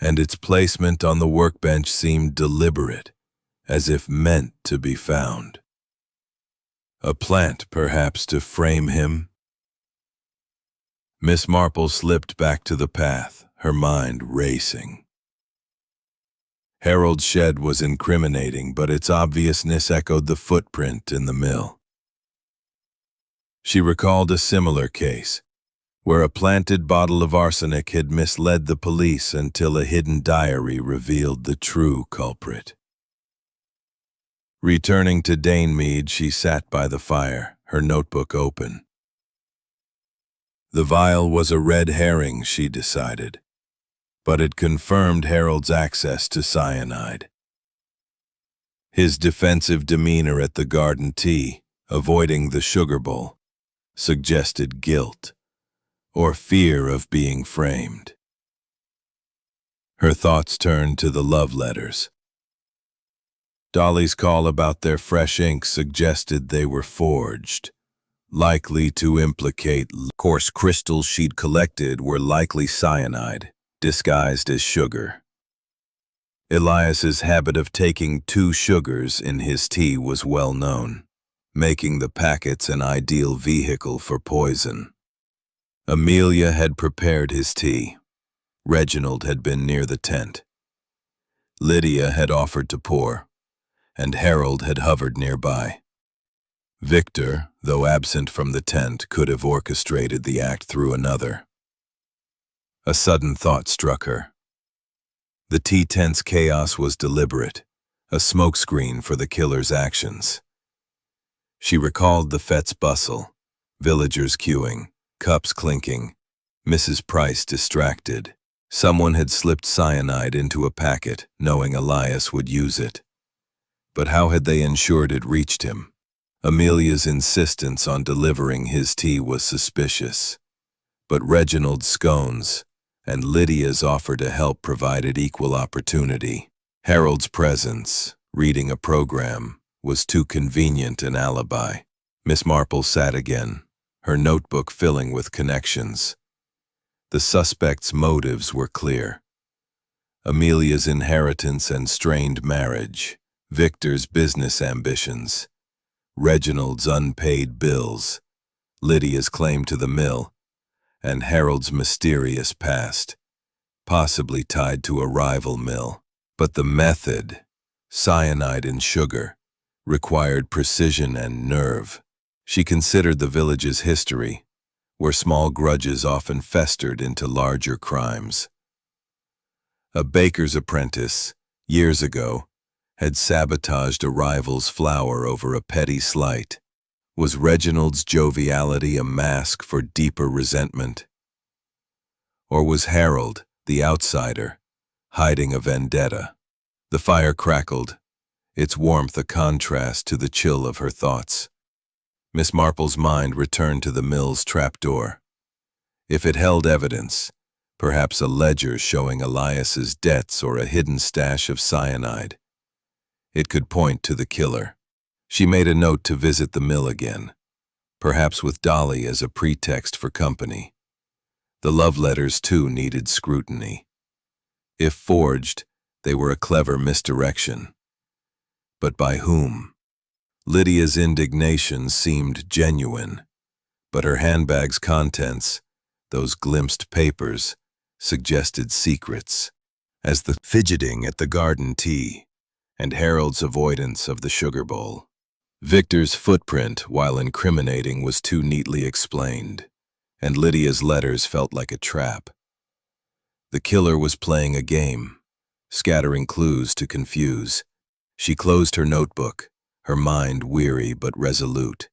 and its placement on the workbench seemed deliberate, as if meant to be found. A plant, perhaps, to frame him? Miss Marple slipped back to the path, her mind racing. Harold's shed was incriminating, but its obviousness echoed the footprint in the mill. She recalled a similar case, where a planted bottle of arsenic had misled the police until a hidden diary revealed the true culprit. Returning to Danemead, she sat by the fire, her notebook open. The vial was a red herring, she decided, but it confirmed Harold's access to cyanide. His defensive demeanor at the garden tea, avoiding the sugar bowl, suggested guilt or fear of being framed. Her thoughts turned to the love letters. Dolly's call about their fresh ink suggested they were forged, likely to implicate coarse crystals she'd collected were likely cyanide, disguised as sugar. Elias's habit of taking 2 sugars in his tea was well known, making the packets an ideal vehicle for poison. Amelia had prepared his tea. Reginald had been near the tent. Lydia had offered to pour, and Harold had hovered nearby. Victor, though absent from the tent, could have orchestrated the act through another. A sudden thought struck her. The tea tent's chaos was deliberate, a smokescreen for the killer's actions. She recalled the fete's bustle, villagers queuing, cups clinking, Mrs. Price distracted. Someone had slipped cyanide into a packet, knowing Elias would use it. But how had they ensured it reached him? Amelia's insistence on delivering his tea was suspicious, but Reginald's scones and Lydia's offer to help provided equal opportunity. Harold's presence, reading a program, was too convenient an alibi. Miss Marple sat again, her notebook filling with connections. The suspect's motives were clear. Amelia's inheritance and strained marriage, Victor's business ambitions, Reginald's unpaid bills, Lydia's claim to the mill, and Harold's mysterious past, possibly tied to a rival mill. But the method, cyanide in sugar, required precision and nerve. She considered the village's history, where small grudges often festered into larger crimes. A baker's apprentice, years ago, had sabotaged a rival's flour over a petty slight. Was Reginald's joviality a mask for deeper resentment? Or was Harold, the outsider, hiding a vendetta? The fire crackled, its warmth a contrast to the chill of her thoughts. Miss Marple's mind returned to the mill's trapdoor. If it held evidence, perhaps a ledger showing Elias's debts or a hidden stash of cyanide, it could point to the killer. She made a note to visit the mill again, perhaps with Dolly as a pretext for company. The love letters, too, needed scrutiny. If forged, they were a clever misdirection. But by whom? Lydia's indignation seemed genuine, but her handbag's contents, those glimpsed papers, suggested secrets. As the fidgeting at the garden tea and Harold's avoidance of the sugar bowl, Victor's footprint, while incriminating, was too neatly explained, and Lydia's letters felt like a trap. The killer was playing a game, scattering clues to confuse. She closed her notebook, her mind weary but resolute.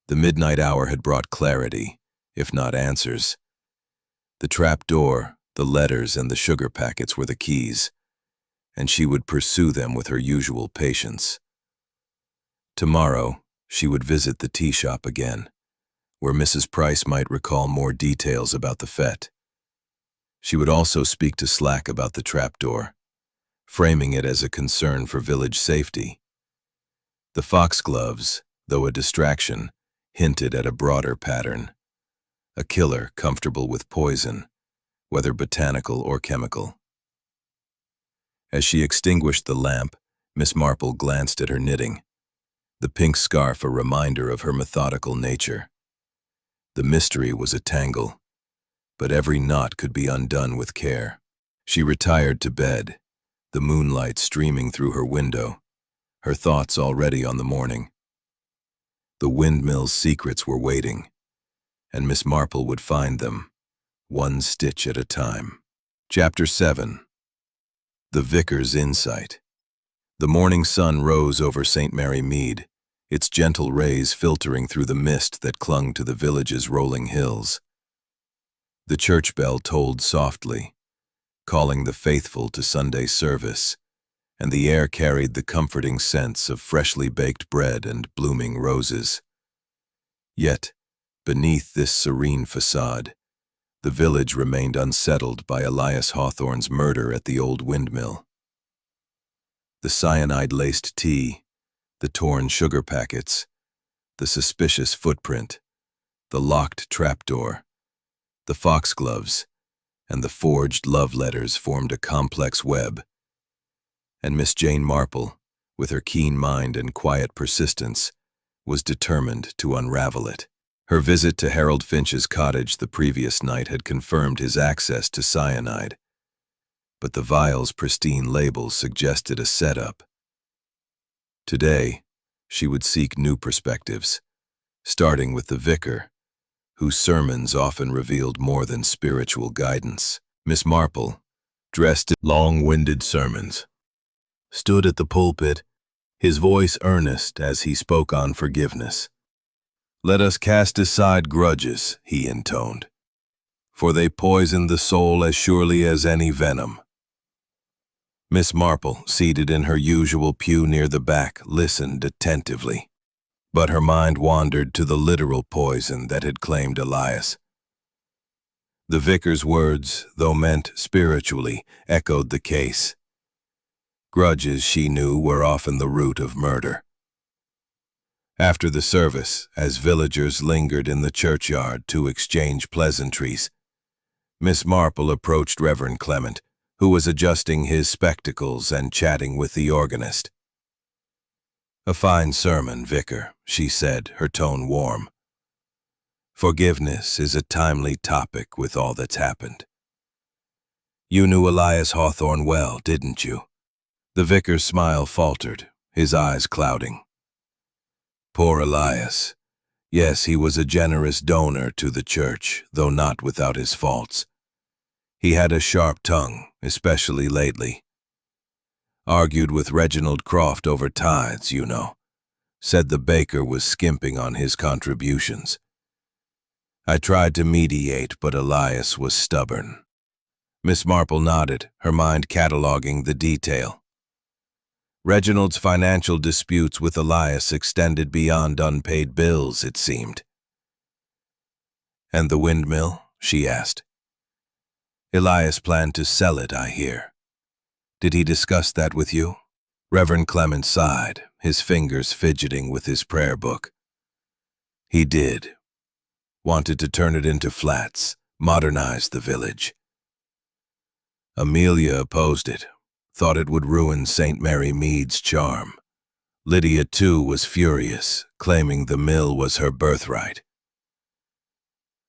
The midnight hour had brought clarity, if not answers. The trap door, the letters, and the sugar packets were the keys, and she would pursue them with her usual patience. Tomorrow, she would visit the tea shop again, where Mrs. Price might recall more details about the fete. She would also speak to Slack about the trapdoor, framing it as a concern for village safety. The foxgloves, though a distraction, hinted at a broader pattern. A killer comfortable with poison, whether botanical or chemical. As she extinguished the lamp, Miss Marple glanced at her knitting, the pink scarf a reminder of her methodical nature. The mystery was a tangle, but every knot could be undone with care. She retired to bed, the moonlight streaming through her window, her thoughts already on the morning. The windmill's secrets were waiting, and Miss Marple would find them, one stitch at a time. Chapter 7. The Vicar's Insight. The morning sun rose over St. Mary Mead, its gentle rays filtering through the mist that clung to the village's rolling hills. The church bell tolled softly, calling the faithful to Sunday service, and the air carried the comforting scents of freshly baked bread and blooming roses. Yet, beneath this serene facade, the village remained unsettled by Elias Hawthorne's murder at the Old Windmill. The cyanide-laced tea, the torn sugar packets, the suspicious footprint, the locked trapdoor, the foxgloves, and the forged love letters formed a complex web. And Miss Jane Marple, with her keen mind and quiet persistence, was determined to unravel it. Her visit to Harold Finch's cottage the previous night had confirmed his access to cyanide, but the vial's pristine label suggested a setup. Today, she would seek new perspectives, starting with the vicar, whose sermons often revealed more than spiritual guidance. Miss Marple, dressed in long-winded sermons, stood at the pulpit, his voice earnest as he spoke on forgiveness. "Let us cast aside grudges," he intoned, "for they poison the soul as surely as any venom." Miss Marple, seated in her usual pew near the back, listened attentively, but her mind wandered to the literal poison that had claimed Elias. The vicar's words, though meant spiritually, echoed the case. Grudges, she knew, were often the root of murder. After the service, as villagers lingered in the churchyard to exchange pleasantries, Miss Marple approached Reverend Clement, who was adjusting his spectacles and chatting with the organist. "A fine sermon, Vicar," she said, her tone warm. "Forgiveness is a timely topic with all that's happened. You knew Elias Hawthorne well, didn't you?" The vicar's smile faltered, his eyes clouding. "Poor Elias. Yes, he was a generous donor to the church, though not without his faults. He had a sharp tongue, especially lately. Argued with Reginald Croft over tithes, you know. Said the baker was skimping on his contributions. I tried to mediate, but Elias was stubborn." Miss Marple nodded, her mind cataloging the detail. Reginald's financial disputes with Elias extended beyond unpaid bills, it seemed. "And the windmill?" she asked. "Elias planned to sell it, I hear. Did he discuss that with you?" Reverend Clement sighed, his fingers fidgeting with his prayer book. "He did. Wanted to turn it into flats, modernize the village. Amelia opposed it, thought it would ruin St. Mary Mead's charm. Lydia, too, was furious, claiming the mill was her birthright.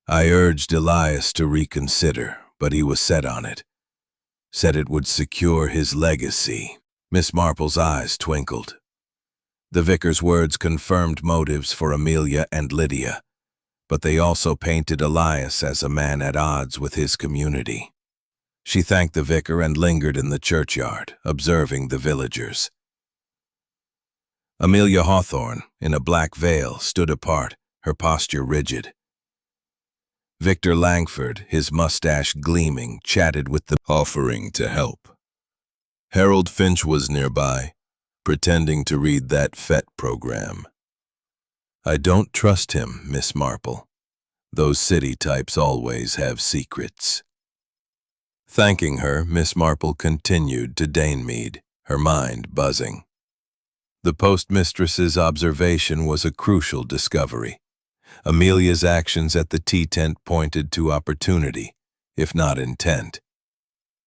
I urged Elias to reconsider, but he was set on it. Said it would secure his legacy." Miss Marple's eyes twinkled. The vicar's words confirmed motives for Amelia and Lydia, but they also painted Elias as a man at odds with his community. She thanked the vicar and lingered in the churchyard, observing the villagers. Amelia Hawthorne, in a black veil, stood apart, her posture rigid. Victor Langford, his mustache gleaming, chatted with the offering to help. Harold Finch was nearby, pretending to read that FET program. "I don't trust him, Miss Marple. Those city types always have secrets." Thanking her, Miss Marple continued to Mead, her mind buzzing. The postmistress's observation was a crucial discovery. Amelia's actions at the tea tent pointed to opportunity, if not intent.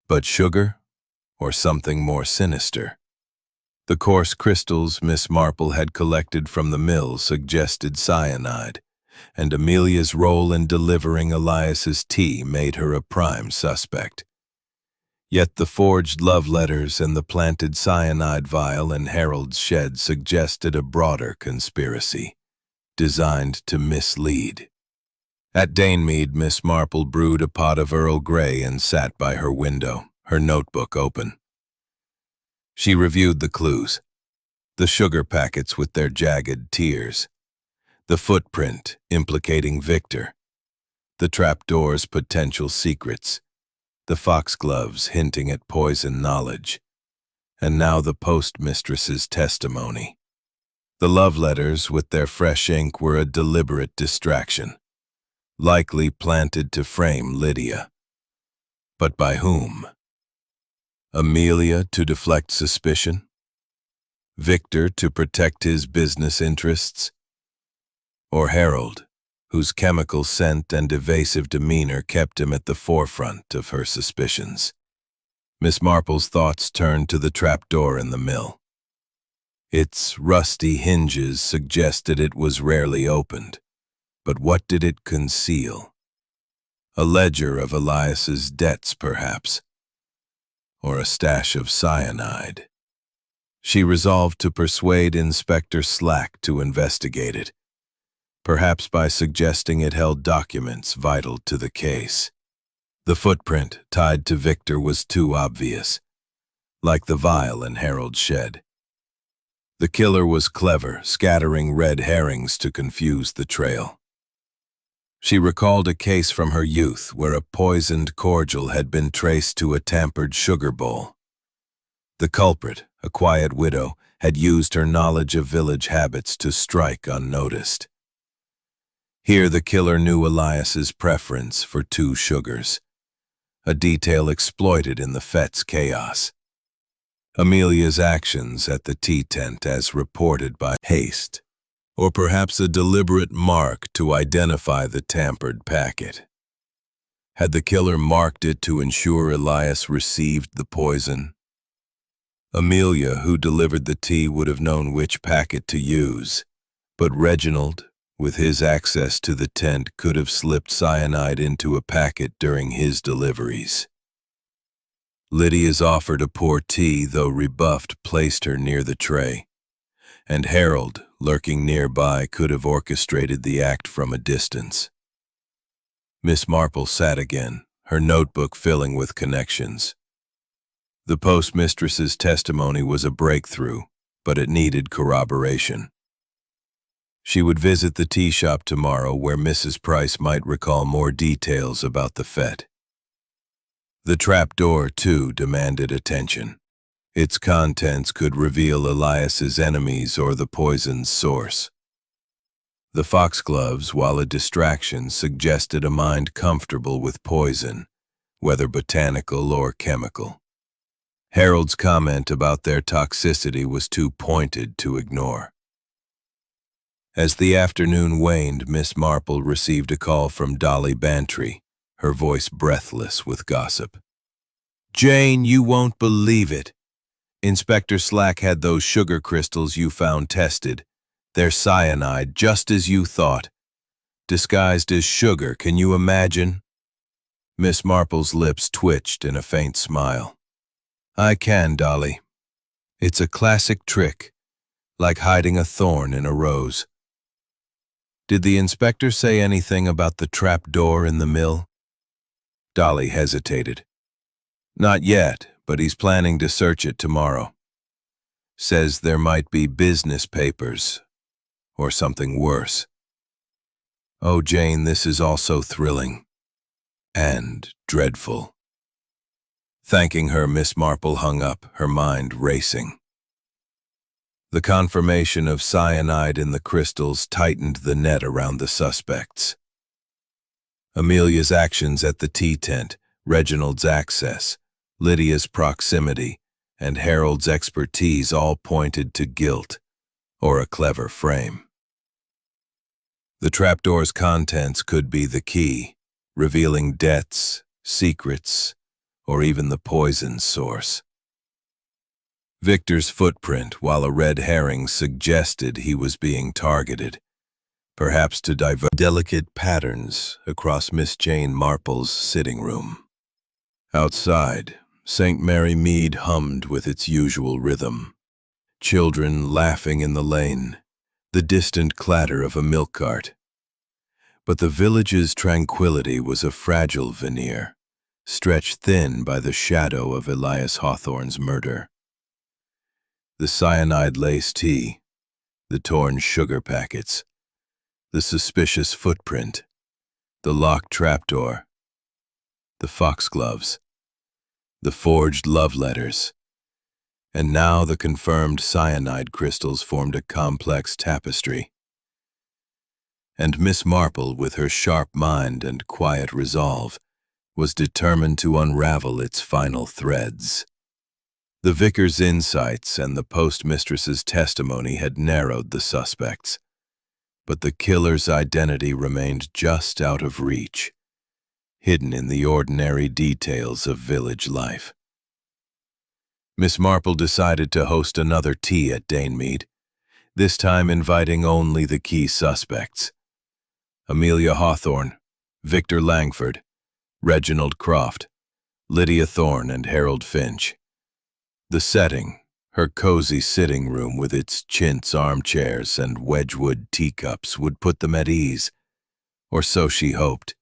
But sugar, or something more sinister? The coarse crystals Miss Marple had collected from the mill suggested cyanide, and Amelia's role in delivering Elias's tea made her a prime suspect. Yet the forged love letters and the planted cyanide vial in Harold's shed suggested a broader conspiracy, designed to mislead. At Mead, Miss Marple brewed a pot of Earl Grey and sat by her window, her notebook open. She reviewed the clues. The sugar packets with their jagged tears. The footprint implicating Victor. The trapdoor's potential secrets. The foxgloves hinting at poison knowledge. And now the postmistress's testimony. The love letters with their fresh ink were a deliberate distraction, likely planted to frame Lydia. But by whom? Amelia to deflect suspicion? Victor to protect his business interests? Or Harold, whose chemical scent and evasive demeanor kept him at the forefront of her suspicions? Miss Marple's thoughts turned to the trapdoor in the mill. Its rusty hinges suggested it was rarely opened, but what did it conceal? A ledger of Elias's debts, perhaps, or a stash of cyanide. She resolved to persuade Inspector Slack to investigate it, perhaps by suggesting it held documents vital to the case. The footprint tied to Victor was too obvious, like the vial in Harold's shed. The killer was clever, scattering red herrings to confuse the trail. She recalled a case from her youth where a poisoned cordial had been traced to a tampered sugar bowl. The culprit, a quiet widow, had used her knowledge of village habits to strike unnoticed. Here the killer knew Elias's preference for 2 sugars, a detail exploited in the fête's chaos. Amelia's actions at the tea tent as reported by haste, or perhaps a deliberate mark to identify the tampered packet. Had the killer marked it to ensure Elias received the poison? Amelia, who delivered the tea, would have known which packet to use, but Reginald, with his access to the tent, could have slipped cyanide into a packet during his deliveries. Lydia's offer to pour tea, though rebuffed, placed her near the tray, and Harold, lurking nearby, could have orchestrated the act from a distance. Miss Marple sat again, her notebook filling with connections. The postmistress's testimony was a breakthrough, but it needed corroboration. She would visit the tea shop tomorrow, where Mrs. Price might recall more details about the fête. The trapdoor, too, demanded attention. Its contents could reveal Elias's enemies or the poison's source. The foxgloves, while a distraction, suggested a mind comfortable with poison, whether botanical or chemical. Harold's comment about their toxicity was too pointed to ignore. As the afternoon waned, Miss Marple received a call from Dolly Bantry, her voice breathless with gossip. "Jane, you won't believe it. Inspector Slack had those sugar crystals you found tested. They're cyanide, just as you thought. Disguised as sugar, can you imagine?" Miss Marple's lips twitched in a faint smile. "I can, Dolly. It's a classic trick, like hiding a thorn in a rose." "Did the inspector say anything about the trap door in the mill?" Dolly hesitated. "Not yet, but he's planning to search it tomorrow. Says there might be business papers, or something worse." "Oh, Jane, this is all so thrilling and dreadful." Thanking her, Miss Marple hung up, her mind racing. The confirmation of cyanide in the crystals tightened the net around the suspects. Amelia's actions at the tea tent, Reginald's access, Lydia's proximity, and Harold's expertise all pointed to guilt, or a clever frame. The trapdoor's contents could be the key, revealing debts, secrets, or even the poison's source. Victor's footprint, while a red herring, suggested he was being targeted, perhaps to divert delicate patterns across Miss Jane Marple's sitting room. Outside, St. Mary Mead hummed with its usual rhythm. Children laughing in the lane, the distant clatter of a milk cart. But the village's tranquility was a fragile veneer, stretched thin by the shadow of Elias Hawthorne's murder. The cyanide-laced tea, the torn sugar packets, the suspicious footprint, the locked trapdoor, the foxgloves, the forged love letters, and now the confirmed cyanide crystals formed a complex tapestry. And Miss Marple, with her sharp mind and quiet resolve, was determined to unravel its final threads. The vicar's insights and the postmistress's testimony had narrowed the suspects, but the killer's identity remained just out of reach, hidden in the ordinary details of village life. Miss Marple decided to host another tea at Mead, this time inviting only the key suspects: Amelia Hawthorne, Victor Langford, Reginald Croft, Lydia Thorne, and Harold Finch. The setting, her cozy sitting room with its chintz armchairs and Wedgwood teacups, would put them at ease, or so she hoped,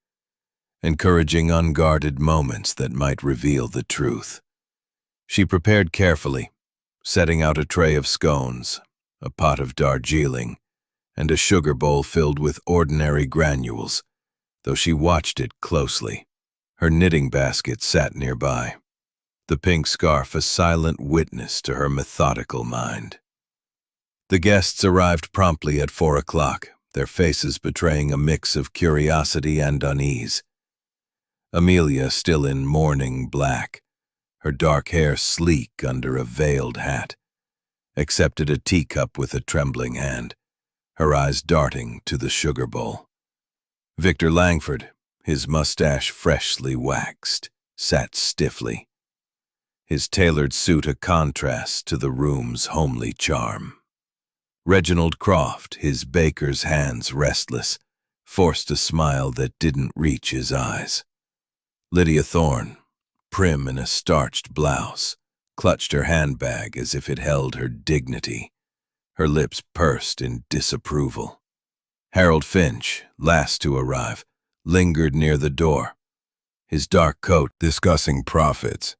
encouraging unguarded moments that might reveal the truth. She prepared carefully, setting out a tray of scones, a pot of Darjeeling, and a sugar bowl filled with ordinary granules, though she watched it closely. Her knitting basket sat nearby, the pink scarf a silent witness to her methodical mind. The guests arrived promptly at 4 o'clock, their faces betraying a mix of curiosity and unease. Amelia, still in mourning black, her dark hair sleek under a veiled hat, accepted a teacup with a trembling hand, her eyes darting to the sugar bowl. Victor Langford, his mustache freshly waxed, sat stiffly, his tailored suit a contrast to the room's homely charm. Reginald Croft, his baker's hands restless, forced a smile that didn't reach his eyes. Lydia Thorne, prim in a starched blouse, clutched her handbag as if it held her dignity, her lips pursed in disapproval. Harold Finch, last to arrive, lingered near the door, his dark coat discussing profits.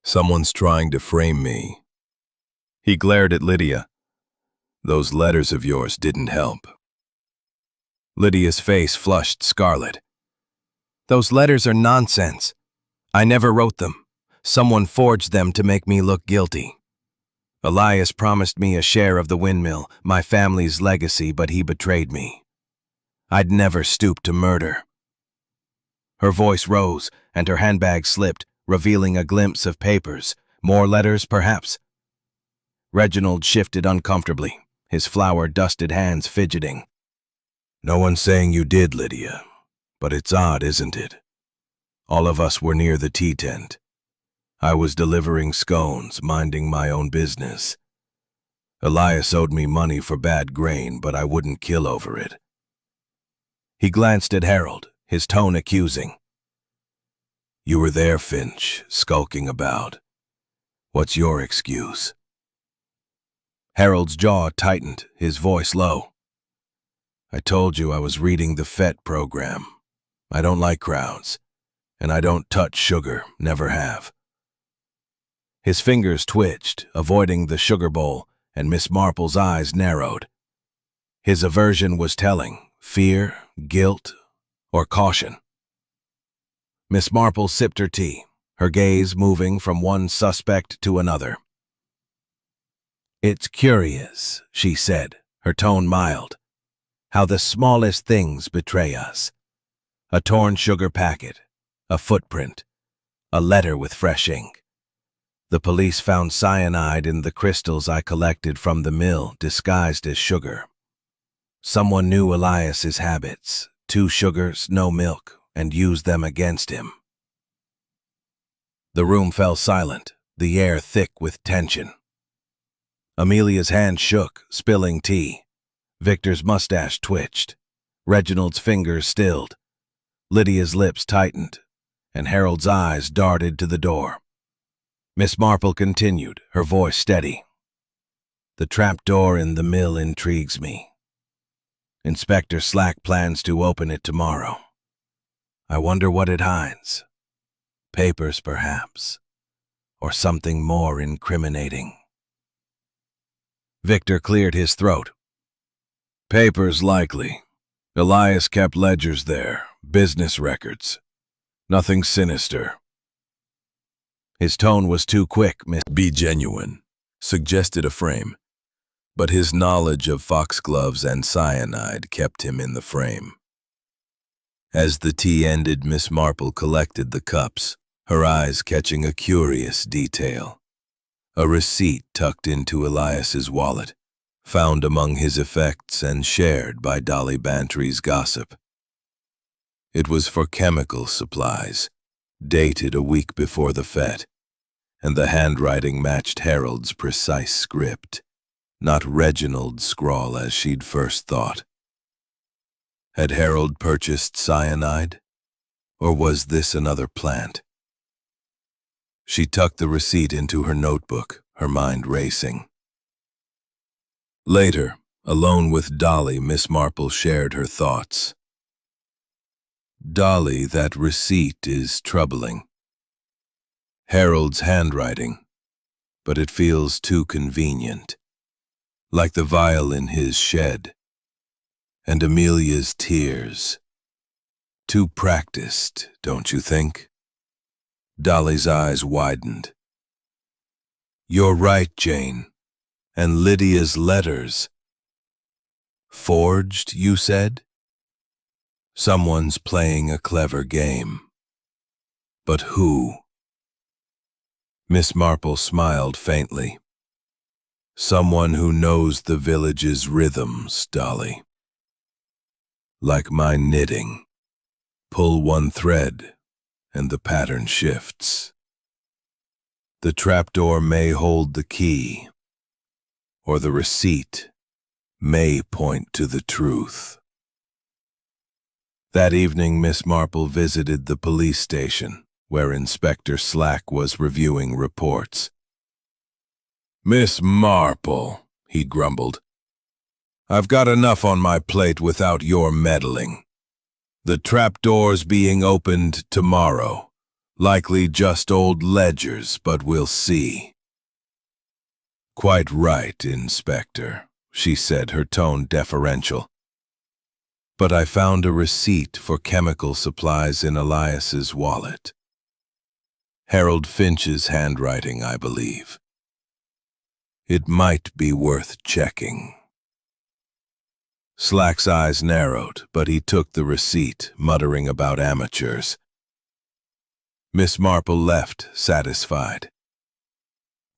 "Someone's trying to frame me." He glared at Lydia. "Those letters of yours didn't help." Lydia's face flushed scarlet. "Those letters are nonsense. I never wrote them. Someone forged them to make me look guilty. Elias promised me a share of the windmill, my family's legacy, but he betrayed me. I'd never stoop to murder." Her voice rose, and her handbag slipped, revealing a glimpse of papers. More letters, perhaps? Reginald shifted uncomfortably, his flour-dusted hands fidgeting. "No one's saying you did, Lydia, but it's odd, isn't it? All of us were near the tea tent. I was delivering scones, minding my own business. Elias owed me money for bad grain, but I wouldn't kill over it." He glanced at Harold, his tone accusing. "You were there, Finch, skulking about. What's your excuse?" Harold's jaw tightened, his voice low. "I told you I was reading the FET program. I don't like crowds, and I don't touch sugar, never have." His fingers twitched, avoiding the sugar bowl, and Miss Marple's eyes narrowed. His aversion was telling: fear, guilt, or caution. Miss Marple sipped her tea, her gaze moving from one suspect to another. "It's curious," she said, her tone mild, "how the smallest things betray us. A torn sugar packet, a footprint, a letter with fresh ink. The police found cyanide in the crystals I collected from the mill, disguised as sugar. Someone knew Elias's habits: 2 sugars, no milk, and used them against him." The room fell silent, the air thick with tension. Amelia's hand shook, spilling tea. Victor's mustache twitched. Reginald's fingers stilled. Lydia's lips tightened, and Harold's eyes darted to the door. Miss Marple continued, her voice steady. "The trapdoor in the mill intrigues me. Inspector Slack plans to open it tomorrow. I wonder what it hides. Papers, perhaps, or something more incriminating." Victor cleared his throat. Papers likely. Elias kept ledgers there, business records. Nothing sinister. His tone was too quick, Miss. Be genuine, suggested a frame, but his knowledge of foxgloves and cyanide kept him in the frame. As the tea ended, Miss Marple collected the cups, her eyes catching a curious detail. A receipt tucked into Elias's wallet, found among his effects and shared by Dolly Bantry's gossip. It was for chemical supplies, dated a week before the fete, and the handwriting matched Harold's precise script, not Reginald's scrawl as she'd first thought. Had Harold purchased cyanide, or was this another plant? She tucked the receipt into her notebook, her mind racing. Later, alone with Dolly, Miss Marple shared her thoughts. Dolly, that receipt is troubling. Harold's handwriting, but it feels too convenient. Like the vial in his shed. And Amelia's tears. Too practiced, don't you think? Dolly's eyes widened. You're right, Jane. And Lydia's letters. Forged, you said? Someone's playing a clever game. But who? Miss Marple smiled faintly. Someone who knows the village's rhythms, Dolly. Like my knitting. Pull one thread, and the pattern shifts. The trapdoor may hold the key, or the receipt may point to the truth. That evening, Miss Marple visited the police station, where Inspector Slack was reviewing reports. Miss Marple, he grumbled, I've got enough on my plate without your meddling. The trapdoor's being opened tomorrow. Likely just old ledgers, but we'll see. Quite right, Inspector, she said, her tone deferential. But I found a receipt for chemical supplies in Elias's wallet. Harold Finch's handwriting, I believe. It might be worth checking. Slack's eyes narrowed, but he took the receipt, muttering about amateurs. Miss Marple left, satisfied.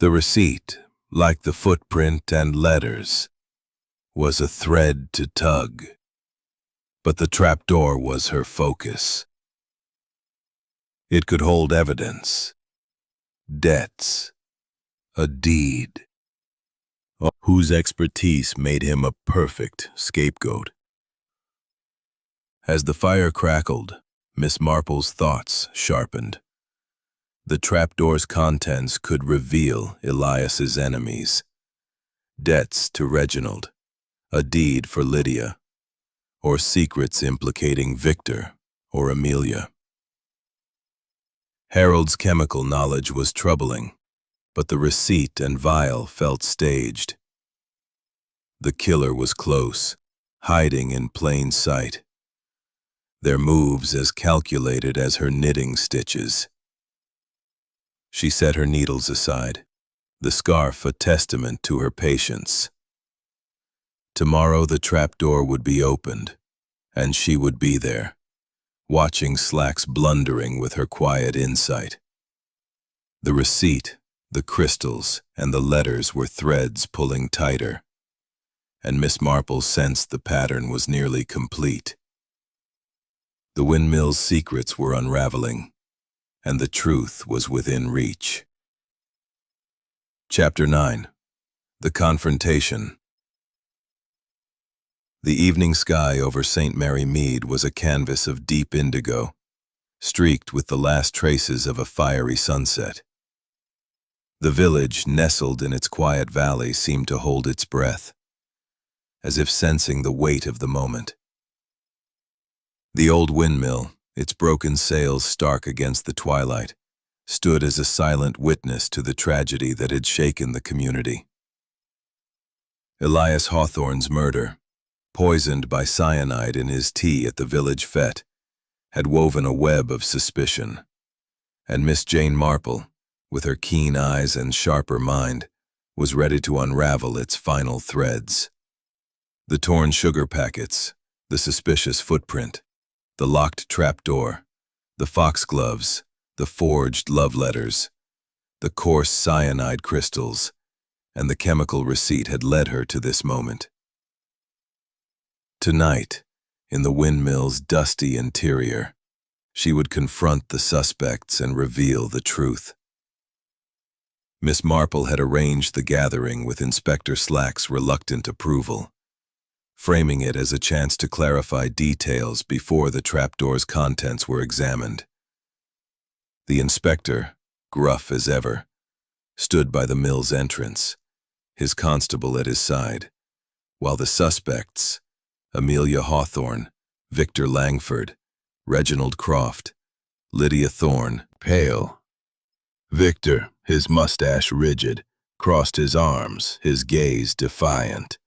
The receipt, like the footprint and letters, was a thread to tug, but the trapdoor was her focus. It could hold evidence, debts, a deed, whose expertise made him a perfect scapegoat. As the fire crackled, Miss Marple's thoughts sharpened. The trapdoor's contents could reveal Elias's enemies. Debts to Reginald, a deed for Lydia, or secrets implicating Victor or Amelia. Harold's chemical knowledge was troubling, but the receipt and vial felt staged. The killer was close, hiding in plain sight. Their moves as calculated as her knitting stitches. She set her needles aside, the scarf a testament to her patience. Tomorrow the trapdoor would be opened, and she would be there, watching Slack's blundering with her quiet insight. The receipt, the crystals, and the letters were threads pulling tighter, and Miss Marple sensed the pattern was nearly complete. The windmill's secrets were unraveling, and the truth was within reach. Chapter 9. The Confrontation. The evening sky over St. Mary Mead was a canvas of deep indigo, streaked with the last traces of a fiery sunset. The village, nestled in its quiet valley, seemed to hold its breath, as if sensing the weight of the moment. The Old Windmill, its broken sails stark against the twilight, stood as a silent witness to the tragedy that had shaken the community. Elias Hawthorne's murder, poisoned by cyanide in his tea at the village fete, had woven a web of suspicion, and Miss Jane Marple, with her keen eyes and sharper mind, was ready to unravel its final threads. The torn sugar packets, the suspicious footprint, the locked trapdoor, the foxgloves, the forged love letters, the coarse cyanide crystals, and the chemical receipt had led her to this moment. Tonight, in the windmill's dusty interior, she would confront the suspects and reveal the truth. Miss Marple had arranged the gathering with Inspector Slack's reluctant approval, framing it as a chance to clarify details before the trapdoor's contents were examined. The inspector, gruff as ever, stood by the mill's entrance, his constable at his side, while the suspects, Amelia Hawthorne, Victor Langford, Reginald Croft, Lydia Thorne, pale. Victor, his mustache rigid, crossed his arms, his gaze defiant.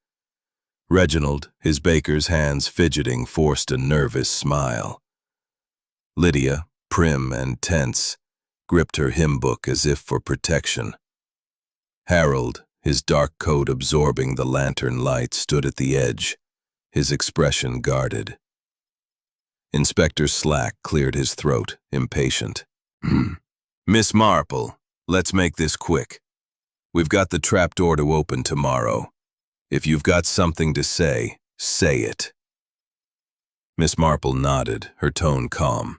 Reginald, his baker's hands fidgeting, forced a nervous smile. Lydia, prim and tense, gripped her hymn book as if for protection. Harold, his dark coat absorbing the lantern light, stood at the edge, his expression guarded. Inspector Slack cleared his throat, impatient. Miss Marple, let's make this quick. We've got the trapdoor to open tomorrow. If you've got something to say, say it. Miss Marple nodded, her tone calm.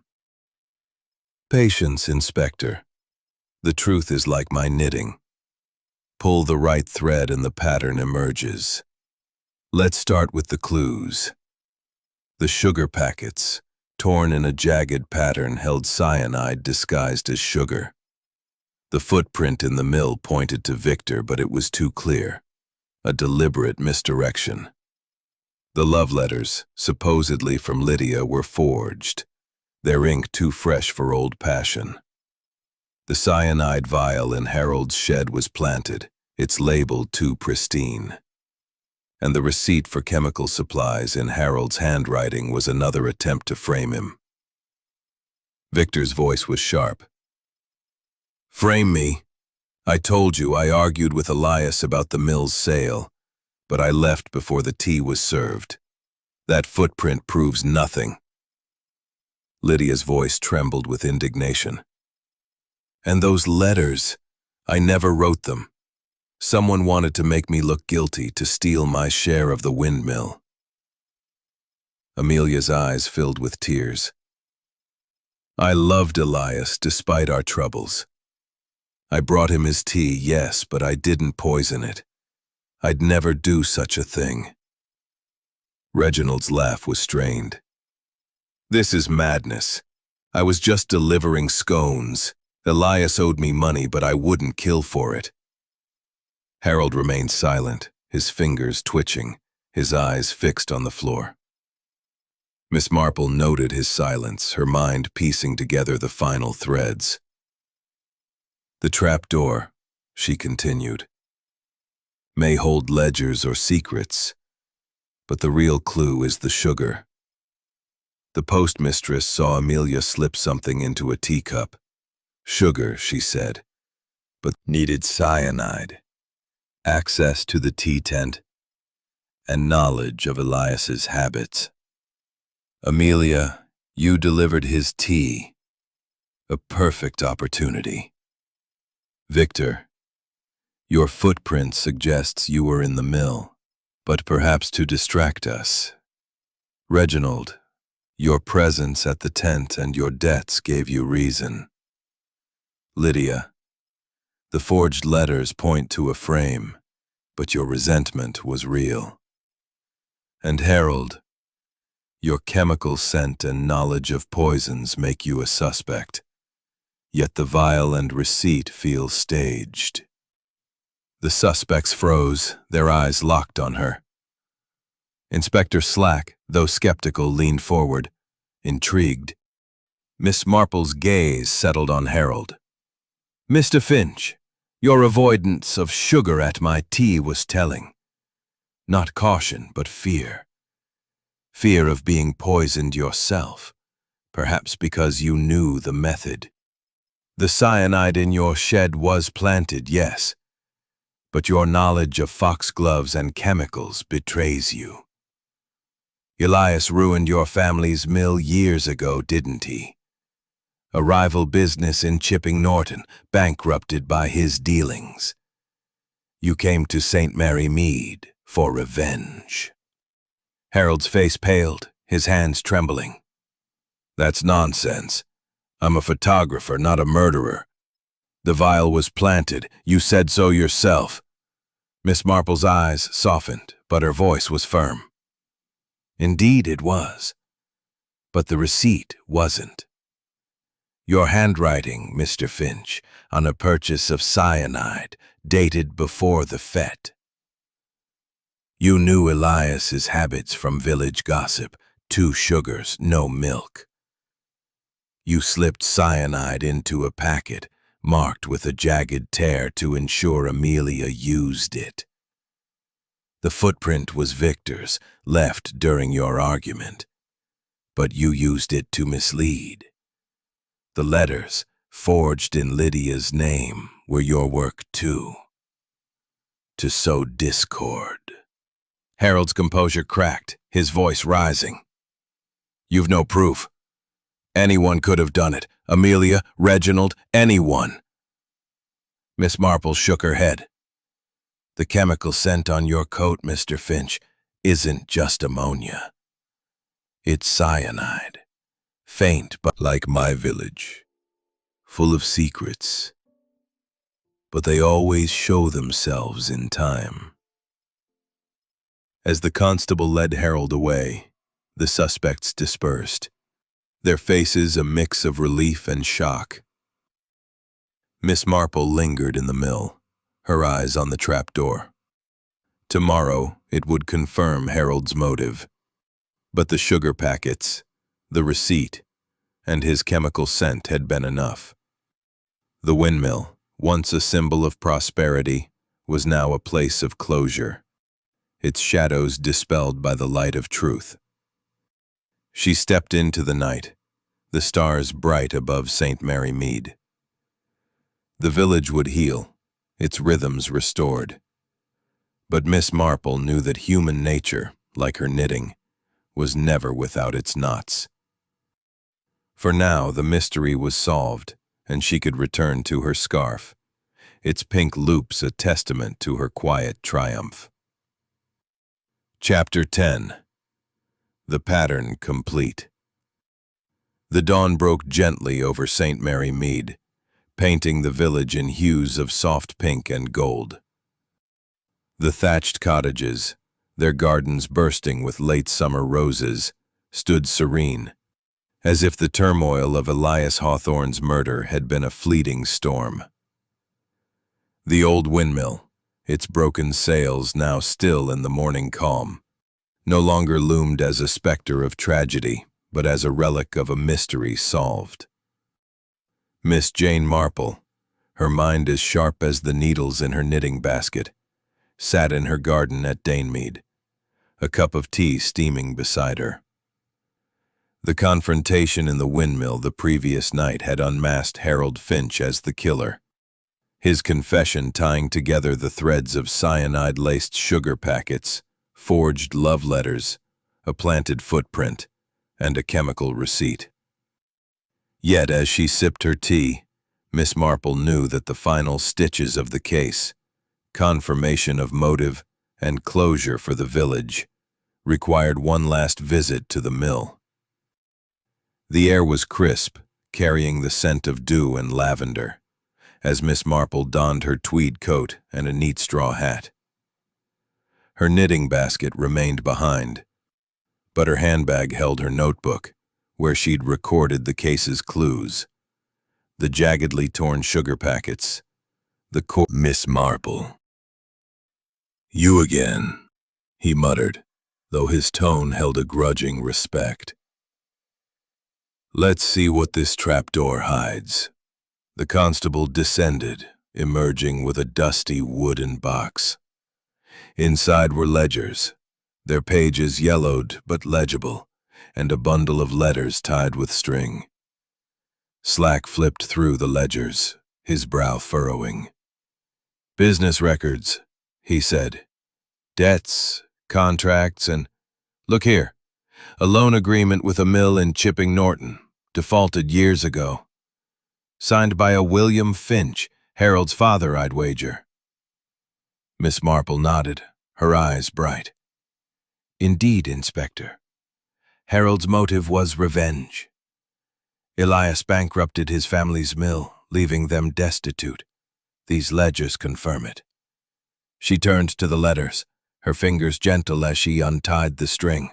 Patience, Inspector. The truth is like my knitting. Pull the right thread and the pattern emerges. Let's start with the clues. The sugar packets, torn in a jagged pattern, held cyanide disguised as sugar. The footprint in the mill pointed to Victor, but it was too clear. A deliberate misdirection. The love letters, supposedly from Lydia, were forged, their ink too fresh for old passion. The cyanide vial in Harold's shed was planted, its label too pristine. And the receipt for chemical supplies in Harold's handwriting was another attempt to frame him. Victor's voice was sharp. Frame me. I told you I argued with Elias about the mill's sale, but I left before the tea was served. That footprint proves nothing. Lydia's voice trembled with indignation. And those letters, I never wrote them. Someone wanted to make me look guilty, to steal my share of the windmill. Amelia's eyes filled with tears. I loved Elias despite our troubles. I brought him his tea, yes, but I didn't poison it. I'd never do such a thing. Reginald's laugh was strained. This is madness. I was just delivering scones. Elias owed me money, but I wouldn't kill for it. Harold remained silent, his fingers twitching, his eyes fixed on the floor. Miss Marple noted his silence, her mind piecing together the final threads. The trapdoor, she continued, may hold ledgers or secrets, but the real clue is the sugar. The postmistress saw Amelia slip something into a teacup. Sugar, she said, but needed cyanide, access to the tea tent, and knowledge of Elias's habits. Amelia, you delivered his tea. A perfect opportunity. Victor, your footprint suggests you were in the mill, but perhaps to distract us. Reginald, your presence at the tent and your debts gave you reason. Lydia, the forged letters point to a frame, but your resentment was real. And Harold, your chemical scent and knowledge of poisons make you a suspect, yet the vial and receipt feel staged. The suspects froze, their eyes locked on her. Inspector Slack, though skeptical, leaned forward, intrigued. Miss Marple's gaze settled on Harold. Mr. Finch, your avoidance of sugar at my tea was telling. Not caution, but fear. Fear of being poisoned yourself, perhaps because you knew the method. The cyanide in your shed was planted, yes, but your knowledge of foxgloves and chemicals betrays you. Elias ruined your family's mill years ago, didn't he? A rival business in Chipping Norton, bankrupted by his dealings. You came to St. Mary Mead for revenge. Harold's face paled, his hands trembling. That's nonsense. I'm a photographer, not a murderer. The vial was planted. You said so yourself. Miss Marple's eyes softened, but her voice was firm. Indeed it was. But the receipt wasn't. Your handwriting, Mr. Finch, on a purchase of cyanide, dated before the fete. You knew Elias's habits from village gossip, 2 sugars, no milk. You slipped cyanide into a packet, marked with a jagged tear to ensure Amelia used it. The footprint was Victor's, left during your argument, but you used it to mislead. The letters, forged in Lydia's name, were your work too. To sow discord. Harold's composure cracked, his voice rising. You've no proof. Anyone could have done it. Amelia, Reginald, anyone. Miss Marple shook her head. The chemical scent on your coat, Mr. Finch, isn't just ammonia. It's cyanide. Faint, but like my village. Full of secrets. But they always show themselves in time. As the constable led Harold away, the suspects dispersed, their faces a mix of relief and shock. Miss Marple lingered in the mill, her eyes on the trapdoor. Tomorrow it would confirm Harold's motive. But the sugar packets, the receipt, and his chemical scent had been enough. The windmill, once a symbol of prosperity, was now a place of closure, its shadows dispelled by the light of truth. She stepped into the night, the stars bright above St. Mary Mead. The village would heal, its rhythms restored. But Miss Marple knew that human nature, like her knitting, was never without its knots. For now the mystery was solved, and she could return to her scarf, its pink loops a testament to her quiet triumph. Chapter 10. The Pattern Complete. The dawn broke gently over St. Mary Mead, painting the village in hues of soft pink and gold. The thatched cottages, their gardens bursting with late summer roses, stood serene, as if the turmoil of Elias Hawthorne's murder had been a fleeting storm. The Old Windmill, its broken sails now still in the morning calm, no longer loomed as a specter of tragedy, but as a relic of a mystery solved. Miss Jane Marple, her mind as sharp as the needles in her knitting basket, sat in her garden at Danemead, a cup of tea steaming beside her. The confrontation in the windmill the previous night had unmasked Harold Finch as the killer, his confession tying together the threads of cyanide-laced sugar packets, forged love letters, a planted footprint, and a chemical receipt. Yet as she sipped her tea, Miss Marple knew that the final stitches of the case, confirmation of motive and closure for the village, required one last visit to the mill. The air was crisp, carrying the scent of dew and lavender, as Miss Marple donned her tweed coat and a neat straw hat. Her knitting basket remained behind, but her handbag held her notebook, where she'd recorded the case's clues. The jaggedly torn sugar packets, the Miss Marple. You again, he muttered, though his tone held a grudging respect. Let's see what this trapdoor hides. The constable descended, emerging with a dusty wooden box. Inside were ledgers, their pages yellowed but legible, and a bundle of letters tied with string. Slack flipped through the ledgers, his brow furrowing. "Business records," he said. "Debts, contracts, and— Look here, a loan agreement with a mill in Chipping Norton, defaulted years ago. Signed by a William Finch, Harold's father, I'd wager." Miss Marple nodded, her eyes bright. "Indeed, Inspector. Harold's motive was revenge. Elias bankrupted his family's mill, leaving them destitute. These ledgers confirm it." She turned to the letters, her fingers gentle as she untied the string.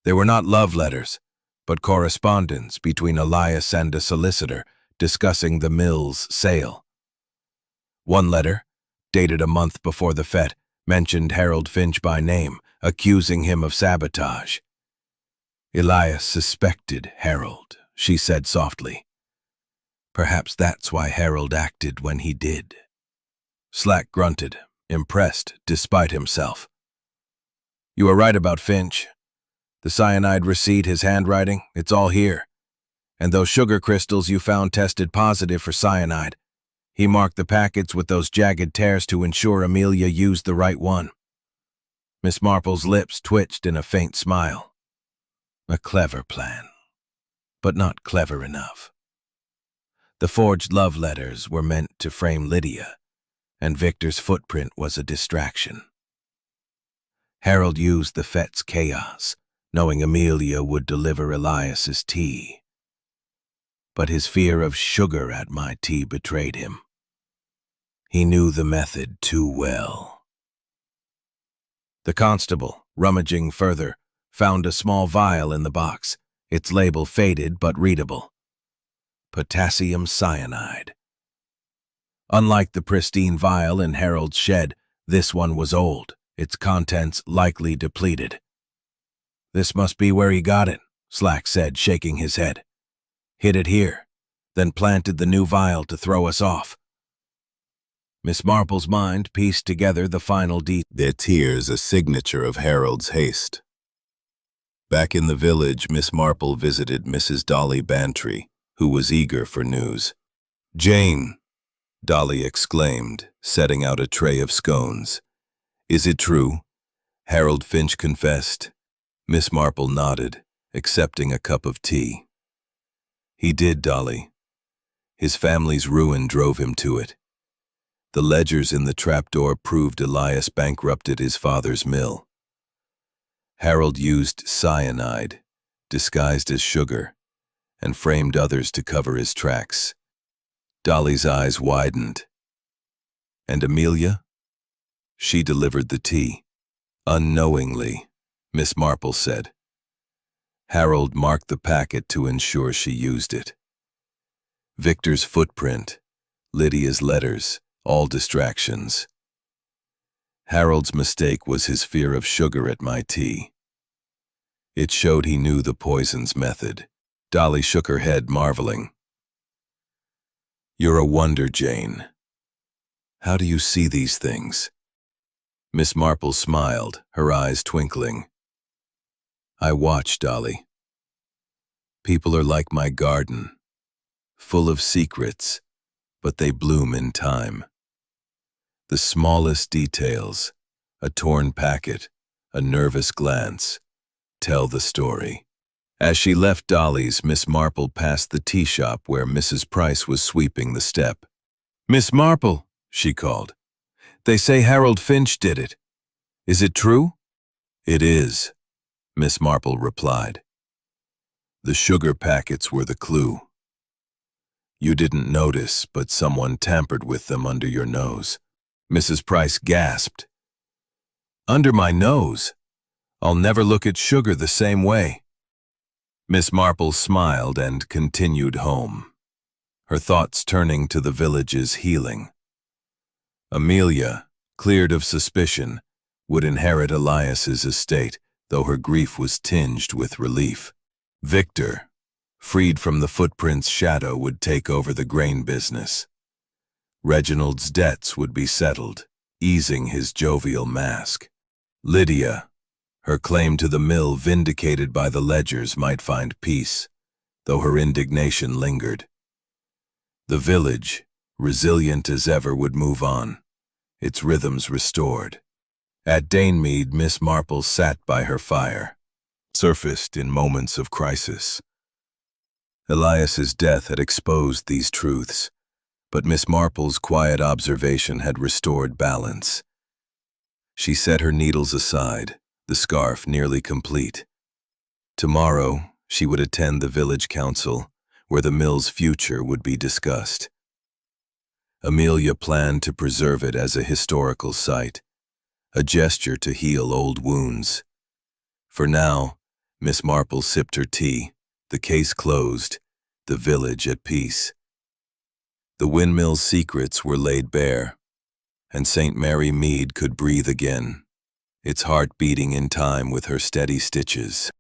They were not love letters, but correspondence between Elias and a solicitor discussing the mill's sale. One letter, dated a month before the fete, mentioned Harold Finch by name, accusing him of sabotage. "Elias suspected Harold," she said softly. "Perhaps that's why Harold acted when he did." Slack grunted, impressed despite himself. "You are right about Finch. The cyanide receipt, his handwriting, it's all here. And those sugar crystals you found tested positive for cyanide. He marked the packets with those jagged tears to ensure Amelia used the right one." Miss Marple's lips twitched in a faint smile. A clever plan, but not clever enough. The forged love letters were meant to frame Lydia, and Victor's footprint was a distraction. Harold used the fete's chaos, knowing Amelia would deliver Elias's tea. But his fear of sugar at my tea betrayed him. He knew the method too well. The constable, rummaging further, found a small vial in the box, its label faded but readable. Potassium cyanide. Unlike the pristine vial in Harold's shed, this one was old, its contents likely depleted. "This must be where he got it," Slack said, shaking his head. "Hid it here, then planted the new vial to throw us off." Miss Marple's mind pieced together the final details. Their tears a signature of Harold's haste. Back in the village, Miss Marple visited Mrs. Dolly Bantry, who was eager for news. "Jane," Dolly exclaimed, setting out a tray of scones. "Is it true? Harold Finch confessed." Miss Marple nodded, accepting a cup of tea. "He did, Dolly. His family's ruin drove him to it. The ledgers in the trapdoor proved Elias bankrupted his father's mill. Harold used cyanide, disguised as sugar, and framed others to cover his tracks." Dolly's eyes widened. "And Amelia?" "She delivered the tea." "Unknowingly," Miss Marple said. "Harold marked the packet to ensure she used it. Victor's footprint, Lydia's letters, all distractions. Harold's mistake was his fear of sugar at my tea. It showed he knew the poison's method." Dolly shook her head, marveling. "You're a wonder, Jane. How do you see these things?" Miss Marple smiled, her eyes twinkling. "I watch, Dolly. People are like my garden, full of secrets, but they bloom in time. The smallest details, a torn packet, a nervous glance, tell the story." As she left Dolly's, Miss Marple passed the tea shop where Mrs. Price was sweeping the step. "Miss Marple," she called, "they say Harold Finch did it. Is it true?" "It is," Miss Marple replied. "The sugar packets were the clue. You didn't notice, but someone tampered with them under your nose." Mrs. Price gasped. "Under my nose? I'll never look at sugar the same way." Miss Marple smiled and continued home, her thoughts turning to the village's healing. Amelia, cleared of suspicion, would inherit Elias's estate, though her grief was tinged with relief. Victor, freed from the footprint's shadow, would take over the grain business. Reginald's debts would be settled, easing his jovial mask. Lydia, her claim to the mill vindicated by the ledgers, might find peace, though her indignation lingered. The village, resilient as ever, would move on, its rhythms restored. At Mead, Miss Marple sat by her fire, surfaced in moments of crisis. Elias's death had exposed these truths, but Miss Marple's quiet observation had restored balance. She set her needles aside, the scarf nearly complete. Tomorrow, she would attend the village council, where the mill's future would be discussed. Amelia planned to preserve it as a historical site, a gesture to heal old wounds. For now, Miss Marple sipped her tea, the case closed, the village at peace. The windmill's secrets were laid bare, and St. Mary Mead could breathe again, its heart beating in time with her steady stitches.